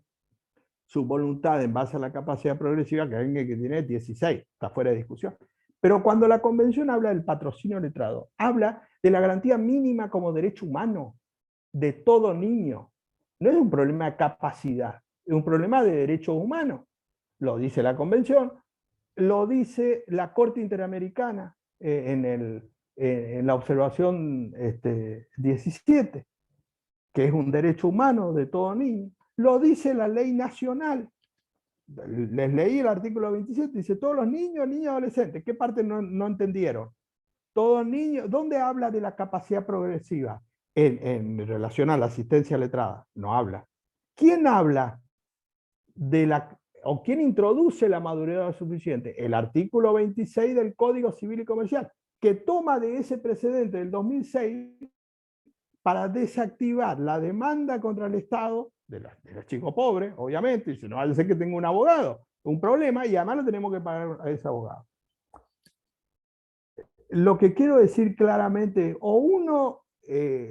su voluntad en base a la capacidad progresiva, que alguien que tiene 16, está fuera de discusión. Pero cuando la convención habla del patrocinio letrado, habla de la garantía mínima como derecho humano de todo niño. No es un problema de capacidad, es un problema de derechos humanos. Lo dice la convención, lo dice la Corte Interamericana en la observación 17, que es un derecho humano de todo niño. Lo dice la ley nacional. Les leí el artículo 27, dice todos los niños, niñas y adolescentes. ¿Qué parte no entendieron? Todos niños, ¿dónde habla de la capacidad progresiva? En relación a la asistencia letrada, no habla. ¿Quién habla o quién introduce la madurez suficiente? El artículo 26 del Código Civil y Comercial, que toma de ese precedente del 2006 para desactivar la demanda contra el Estado de los chicos pobres, obviamente. Dice, no vaya a ser que tenga un abogado, un problema, y además lo tenemos que pagar a ese abogado. Lo que quiero decir claramente, o uno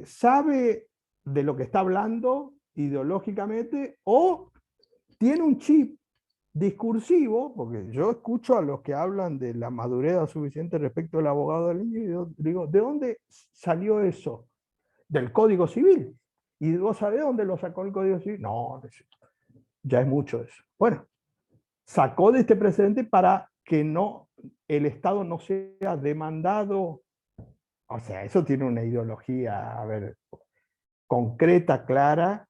sabe de lo que está hablando ideológicamente, o tiene un chip discursivo, porque yo escucho a los que hablan de la madurez suficiente respecto al abogado del niño, y yo digo, ¿de dónde salió eso? Del Código Civil. ¿Y vos sabés dónde lo sacó el Código Civil? No, ya es mucho eso. Bueno, sacó de este precedente para que el Estado no sea demandado. O sea, eso tiene una ideología, concreta, clara,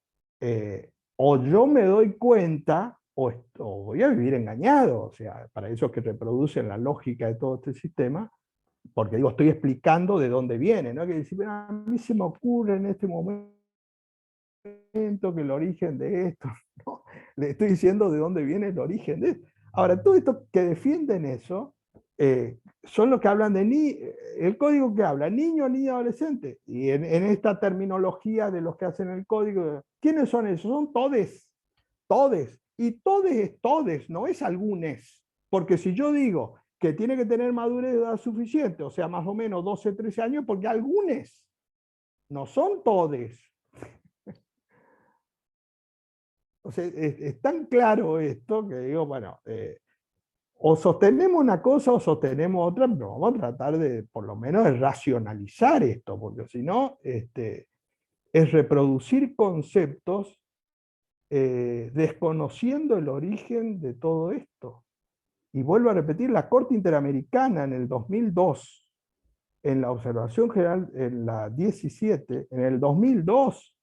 o yo me doy cuenta, o voy a vivir engañado. O sea, para eso es que reproducen la lógica de todo este sistema, porque digo, estoy explicando de dónde viene, ¿no? Que decir, a mí se me ocurre en este momento que el origen de esto, ¿no? Le estoy diciendo de dónde viene el origen de esto. Ahora, todo esto que defienden eso, son los que hablan el código que habla, niño, niña, adolescente. Y en esta terminología de los que hacen el código, ¿quiénes son esos? Son todes, todes. Y todes es todes, no es algunes. Porque si yo digo que tiene que tener madurez de edad suficiente, o sea, más o menos 12, 13 años, porque algunos no son todes. O sea, es tan claro esto que digo, bueno, o sostenemos una cosa o sostenemos otra, pero vamos a tratar de, por lo menos, de racionalizar esto, porque si no, es reproducir conceptos desconociendo el origen de todo esto. Y vuelvo a repetir, la Corte Interamericana en el 2002, en la observación general, en la 17, en el 2002,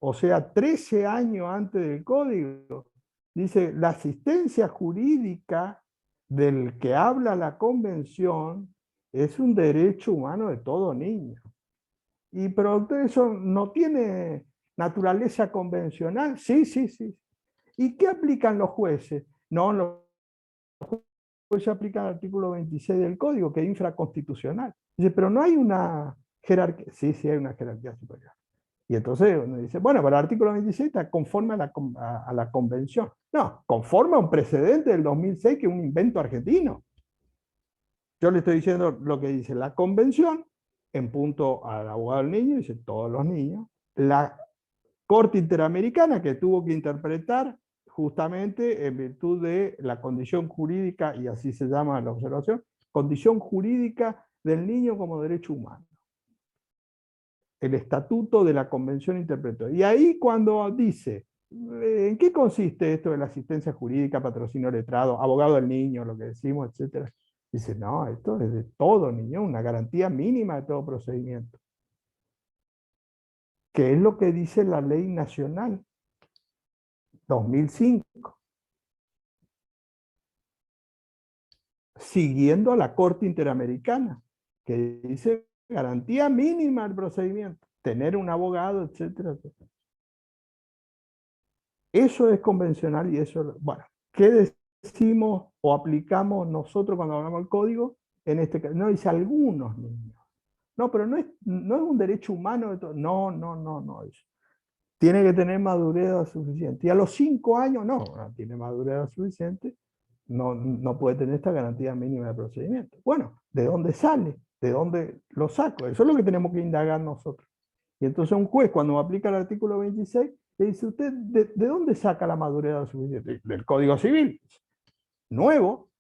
o sea, 13 años antes del código, dice, la asistencia jurídica del que habla la convención es un derecho humano de todo niño. Pero eso no tiene naturaleza convencional. Sí. ¿Y qué aplican los jueces? No, los jueces aplican el artículo 26 del código, que es infraconstitucional. Dice, pero no hay una jerarquía. Sí, hay una jerarquía superior. Y entonces uno dice, bueno, pero el artículo 26 está conforme a la convención. No, conforme a un precedente del 2006 que es un invento argentino. Yo le estoy diciendo lo que dice la convención, en punto al abogado del niño, dice todos los niños. La Corte Interamericana que tuvo que interpretar justamente en virtud de la condición jurídica, y así se llama la observación, condición jurídica del niño como derecho humano. El estatuto de la Convención interpretó. Y ahí cuando dice, ¿en qué consiste esto de la asistencia jurídica, patrocinio letrado, abogado del niño, lo que decimos, etcétera? Dice, no, esto es de todo niño, una garantía mínima de todo procedimiento. ¿Qué es lo que dice la ley nacional 2005? Siguiendo a la Corte Interamericana, que dice garantía mínima del procedimiento, tener un abogado, etcétera, etcétera. Eso es convencional y eso, bueno, ¿qué decimos o aplicamos nosotros cuando hablamos del código? En este caso, no dice algunos niños. No, pero no es un derecho humano de todo. No. Tiene que tener madurez suficiente. Y a los 5 años no tiene madurez suficiente, no puede tener esta garantía mínima de procedimiento. Bueno, ¿de dónde sale? ¿De dónde lo saco? Eso es lo que tenemos que indagar nosotros. Y entonces un juez, cuando aplica el artículo 26, le dice, ¿usted de dónde saca la madurez suficiente? Del Código Civil, nuevo.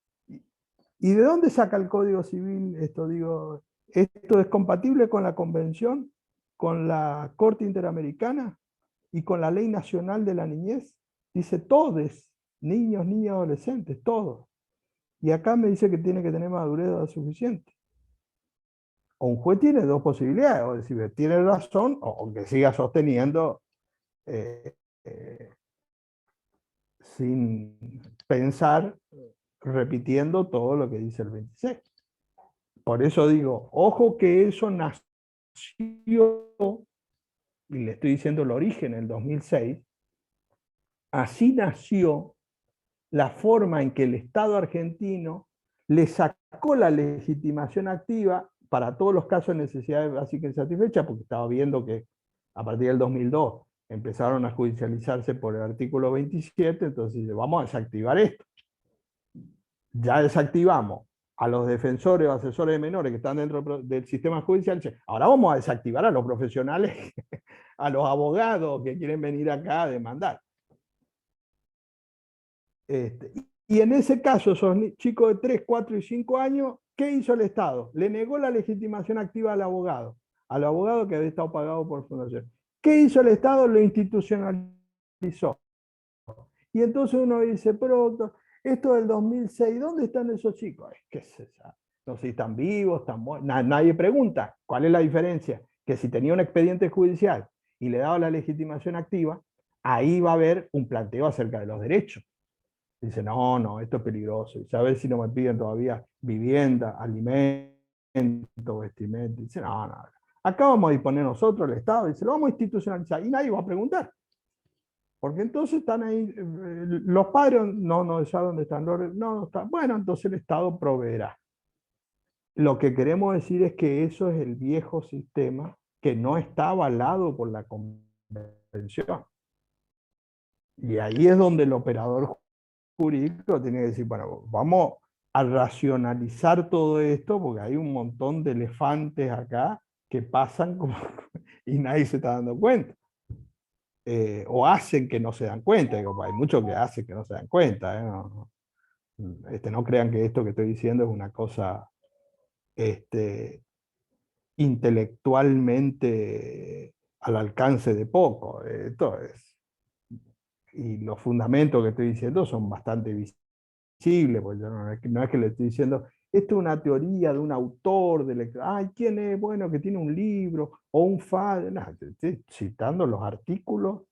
¿Y de dónde saca el Código Civil esto? Digo, ¿esto es compatible con la Convención, con la Corte Interamericana y con la Ley Nacional de la Niñez? Dice todos, niños, niñas, adolescentes, todos. Y acá me dice que tiene que tener madurez suficiente. O un juez tiene dos posibilidades, o decir, tiene razón, o que siga sosteniendo sin pensar, repitiendo todo lo que dice el 26. Por eso digo, ojo que eso nació, y le estoy diciendo el origen en el 2006, así nació la forma en que el Estado argentino le sacó la legitimación activa para todos los casos de necesidades básicas insatisfechas, porque estaba viendo que a partir del 2002 empezaron a judicializarse por el artículo 27, entonces vamos a desactivar esto. Ya desactivamos a los defensores o asesores de menores que están dentro del sistema judicial, ahora vamos a desactivar a los profesionales, a los abogados que quieren venir acá a demandar. Y en ese caso, esos chicos de 3, 4 y 5 años, ¿qué hizo el Estado? Le negó la legitimación activa al abogado que había estado pagado por fundación. ¿Qué hizo el Estado? Lo institucionalizó. Y entonces uno dice, pero esto del 2006, ¿dónde están esos chicos? ¿Qué es esa? No sé si están vivos, están muertos. Nadie pregunta. ¿Cuál es la diferencia? Que si tenía un expediente judicial y le daba la legitimación activa, ahí va a haber un planteo acerca de los derechos. Dice, no, esto es peligroso. Y sabes si no me piden todavía vivienda, alimento, vestimenta. Dice, no. Acá vamos a disponer nosotros, el Estado, dice, lo vamos a institucionalizar y nadie va a preguntar. Porque entonces están ahí, los padres no saben dónde están, no están. Bueno, entonces el Estado proveerá. Lo que queremos decir es que eso es el viejo sistema que no está avalado por la Convención. Y ahí es donde el operador jurídico tiene que decir, bueno, vamos a racionalizar todo esto porque hay un montón de elefantes acá que pasan como, y nadie se está dando cuenta. O hacen que no se dan cuenta. Digo, hay muchos que hacen que no se dan cuenta. No crean que esto que estoy diciendo es una cosa intelectualmente al alcance de poco. Esto es, y los fundamentos que estoy diciendo son bastante visibles, porque yo no es que le estoy diciendo, esto es una teoría de un autor, ¿quién es? Bueno, que tiene un libro, o un FAD, estoy citando los artículos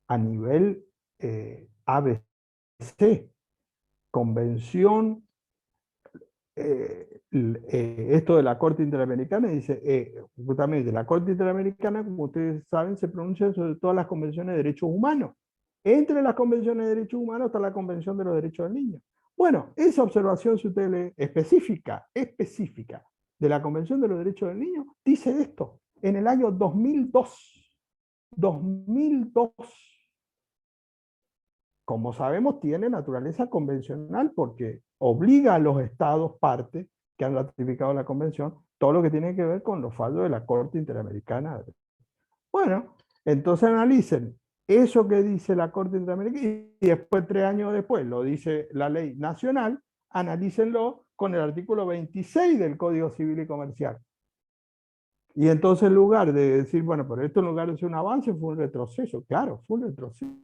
a nivel ABC, convención, esto de la Corte Interamericana, dice, justamente la Corte Interamericana, como ustedes saben, se pronuncia sobre todas las convenciones de derechos humanos. Entre las convenciones de derechos humanos está la Convención de los Derechos del Niño. Bueno, esa observación, si usted lee, específica de la Convención de los Derechos del Niño, dice esto, en el año 2002. 2002. Como sabemos, tiene naturaleza convencional porque obliga a los estados partes que han ratificado la convención todo lo que tiene que ver con los fallos de la Corte Interamericana. Bueno, entonces analicen eso que dice la Corte Interamericana, y después 3 años después lo dice la ley nacional, analícenlo con el artículo 26 del Código Civil y Comercial. Y entonces en lugar de decir, bueno, pero esto en lugar de ser un avance fue un retroceso. Claro, fue un retroceso.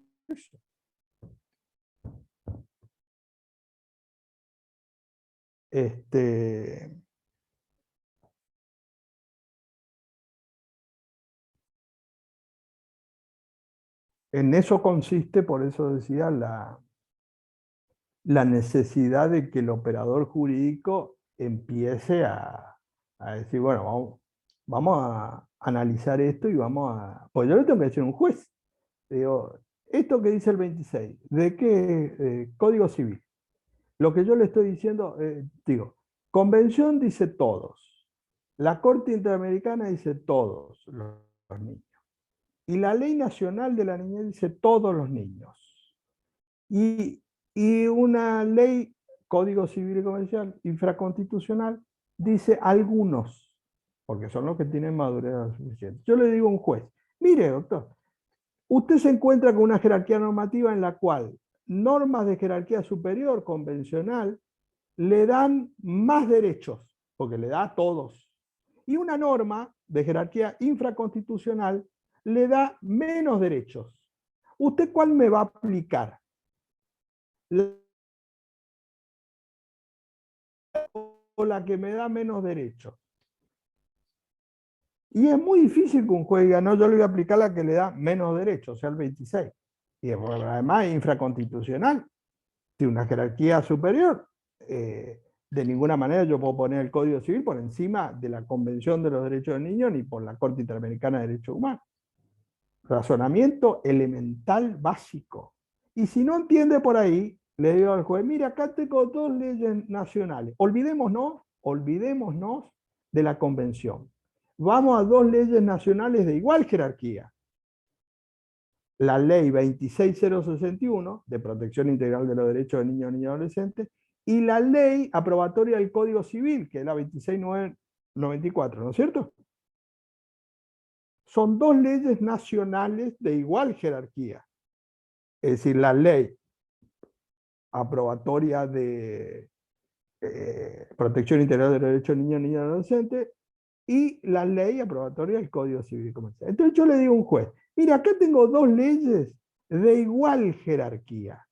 En eso consiste, por eso decía, la necesidad de que el operador jurídico empiece a decir, bueno, vamos a analizar esto y vamos a... Pues yo le tengo que decir a un juez. Digo, esto que dice el 26, ¿de qué Código Civil? Lo que yo le estoy diciendo, digo, Convención dice todos, la Corte Interamericana dice todos los niños, y la Ley Nacional de la Niñez dice todos los niños. Y una ley, Código Civil y Comercial, infraconstitucional, dice algunos, porque son los que tienen madurez suficiente. Yo le digo a un juez, mire, doctor, usted se encuentra con una jerarquía normativa en la cual normas de jerarquía superior convencional le dan más derechos, porque le da a todos. Y una norma de jerarquía infraconstitucional le da menos derechos. ¿Usted cuál me va a aplicar? O la que me da menos derechos. Y es muy difícil que un juez diga, no, yo le voy a aplicar la que le da menos derechos, o sea, el 26. Y además es infraconstitucional, tiene una jerarquía superior. De ninguna manera yo puedo poner el Código Civil por encima de la Convención de los Derechos del Niño ni por la Corte Interamericana de Derechos Humanos. Razonamiento elemental básico. Y si no entiende por ahí, le digo al juez, mira, acá tengo 2 leyes nacionales. Olvidémonos de la Convención. Vamos a 2 leyes nacionales de igual jerarquía. La Ley 26061, de protección integral de los derechos de niños, niñas y adolescentes, y la Ley aprobatoria del Código Civil, que es la 26994, ¿no es cierto? Son 2 leyes nacionales de igual jerarquía. Es decir, la ley aprobatoria de protección integral de los derechos de niños, niñas y adolescentes y la ley aprobatoria del Código Civil y Comercial. Entonces yo le digo a un juez, mira, acá tengo 2 leyes de igual jerarquía.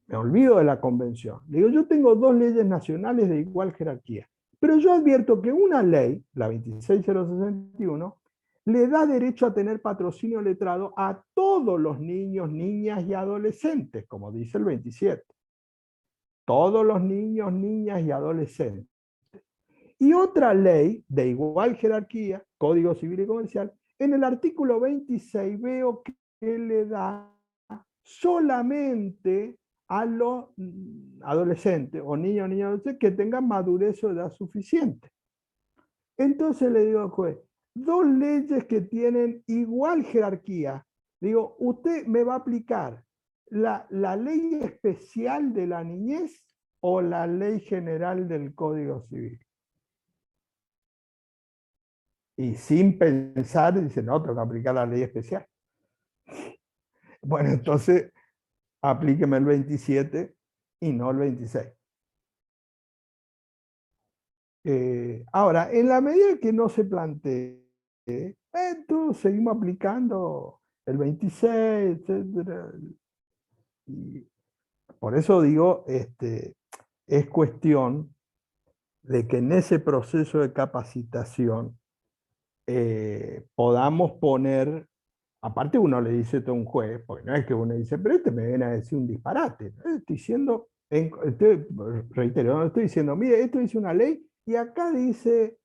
Me olvido de la convención. Le digo, yo tengo 2 leyes nacionales de igual jerarquía. Pero yo advierto que una ley, la 26061, le da derecho a tener patrocinio letrado a todos los niños, niñas y adolescentes, como dice el 27. Todos los niños, niñas y adolescentes. Y otra ley de igual jerarquía, Código Civil y Comercial, en el artículo 26 veo que le da solamente a los adolescentes o niños o niñas adolescentes que tengan madurez o edad suficiente. Entonces le digo al juez, 2 leyes que tienen igual jerarquía. Digo, usted me va a aplicar la ley especial de la niñez o la ley general del Código Civil. Y sin pensar, dice, no, tengo que aplicar la ley especial. Bueno, entonces, aplíqueme el 27 y no el 26. Ahora, en la medida que no se plantee, entonces seguimos aplicando el 26, etc. Y por eso digo, es cuestión de que en ese proceso de capacitación podamos poner, aparte uno le dice a un juez, porque no es que uno dice, pero me viene a decir un disparate. Estoy diciendo, reitero, no estoy diciendo, mire, esto dice una ley, y acá dice,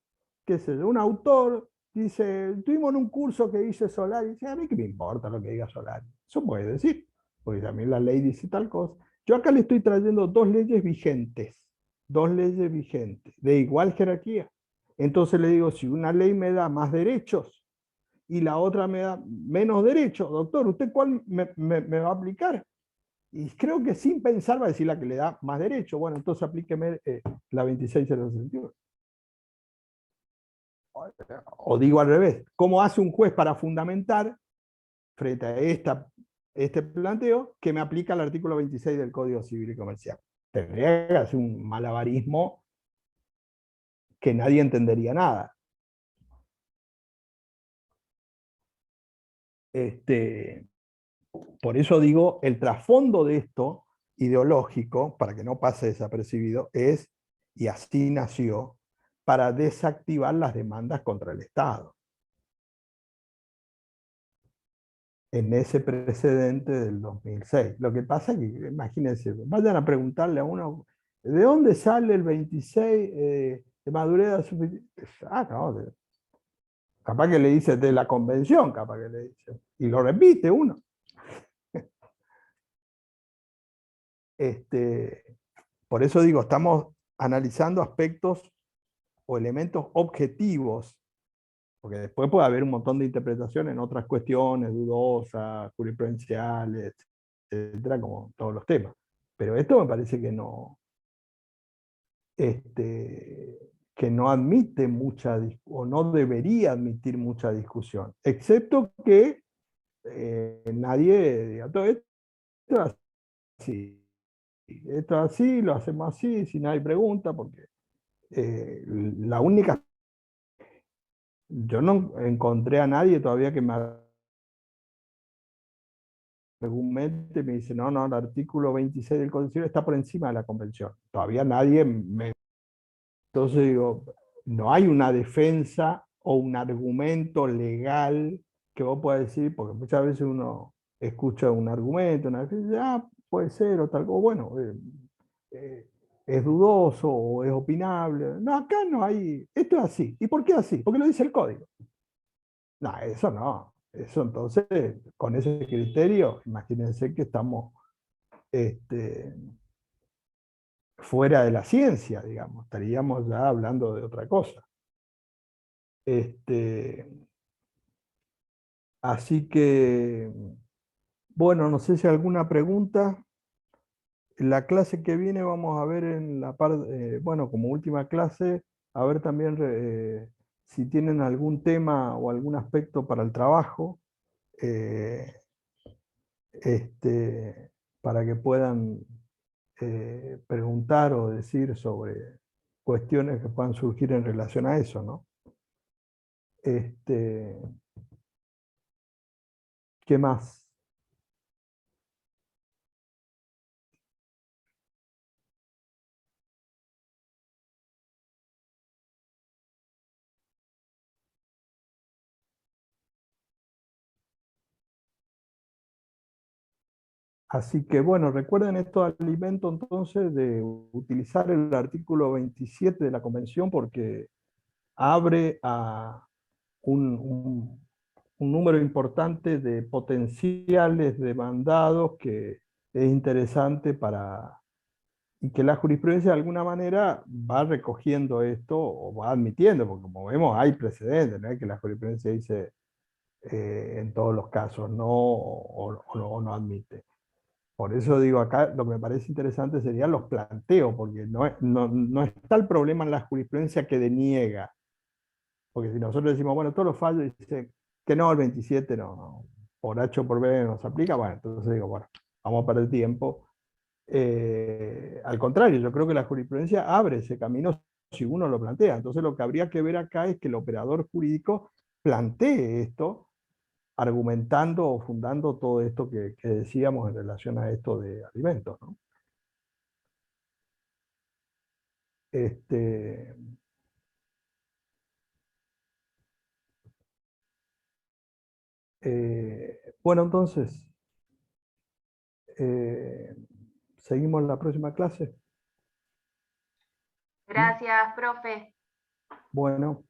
qué sé yo, un autor dice, estuvimos en un curso que dice Solari, y dice, a mí qué me importa lo que diga Solari. Eso puede decir, porque también la ley dice tal cosa. Yo acá le estoy trayendo 2 leyes vigentes, de igual jerarquía. Entonces le digo, si una ley me da más derechos y la otra me da menos derechos, doctor, ¿usted cuál me va a aplicar? Y creo que sin pensar va a decir la que le da más derechos. Bueno, entonces aplíqueme la 26061. O digo al revés, ¿cómo hace un juez para fundamentar frente a este planteo que me aplica el artículo 26 del Código Civil y Comercial. Tendría que hacer un malabarismo que nadie entendería nada. Por eso digo, el trasfondo de esto, ideológico, para que no pase desapercibido, es, y así nació, para desactivar las demandas contra el Estado. En ese precedente del 2006. Lo que pasa es que, imagínense, vayan a preguntarle a uno, ¿de dónde sale el 26 de madurez suficiente? Ah, no, capaz que le dice de la convención, capaz que le dice. Y lo repite uno. Por eso digo, estamos analizando aspectos o elementos objetivos, porque después puede haber un montón de interpretaciones en otras cuestiones, dudosas, jurisprudenciales, etcétera, como todos los temas. Pero esto me parece que no admite mucha, o no debería admitir mucha discusión, excepto que nadie diga, todo esto es así, esto es así, lo hacemos así, si nadie pregunta, porque la única... Yo no encontré a nadie todavía que me argumente y me dice, no, el artículo 26 del Código Civil está por encima de la Convención. Todavía nadie me... Entonces digo, no hay una defensa o un argumento legal que vos puedas decir, porque muchas veces uno escucha un argumento, una defensa, puede ser o tal, o bueno, es dudoso o es opinable. No, acá no hay, esto es así. ¿Y por qué así? Porque lo dice el código. No, eso no. Eso entonces, con ese criterio, imagínense que estamos fuera de la ciencia, digamos. Estaríamos ya hablando de otra cosa. Así que, bueno, no sé si alguna pregunta. En la clase que viene vamos a ver en la parte, bueno, como última clase, a ver también si tienen algún tema o algún aspecto para el trabajo. Para que puedan preguntar o decir sobre cuestiones que puedan surgir en relación a eso, ¿no? ¿Qué más? Así que bueno, recuerden estos alimentos entonces de utilizar el artículo 27 de la Convención porque abre a un número importante de potenciales demandados que es interesante para, y que la jurisprudencia de alguna manera va recogiendo esto o va admitiendo, porque como vemos hay precedentes, no es que la jurisprudencia dice en todos los casos no o no admite. Por eso digo acá, lo que me parece interesante serían los planteos, porque no está el problema en la jurisprudencia que deniega. Porque si nosotros decimos, bueno, todos los fallos dicen que no, el 27 no, por H o por B no se aplica, bueno, entonces digo, bueno, vamos a perder tiempo. Al contrario, yo creo que la jurisprudencia abre ese camino si uno lo plantea. Entonces lo que habría que ver acá es que el operador jurídico plantee esto, argumentando o fundando todo esto que decíamos en relación a esto de alimentos, ¿no? Bueno, entonces, seguimos la próxima clase. Gracias, profe. Bueno.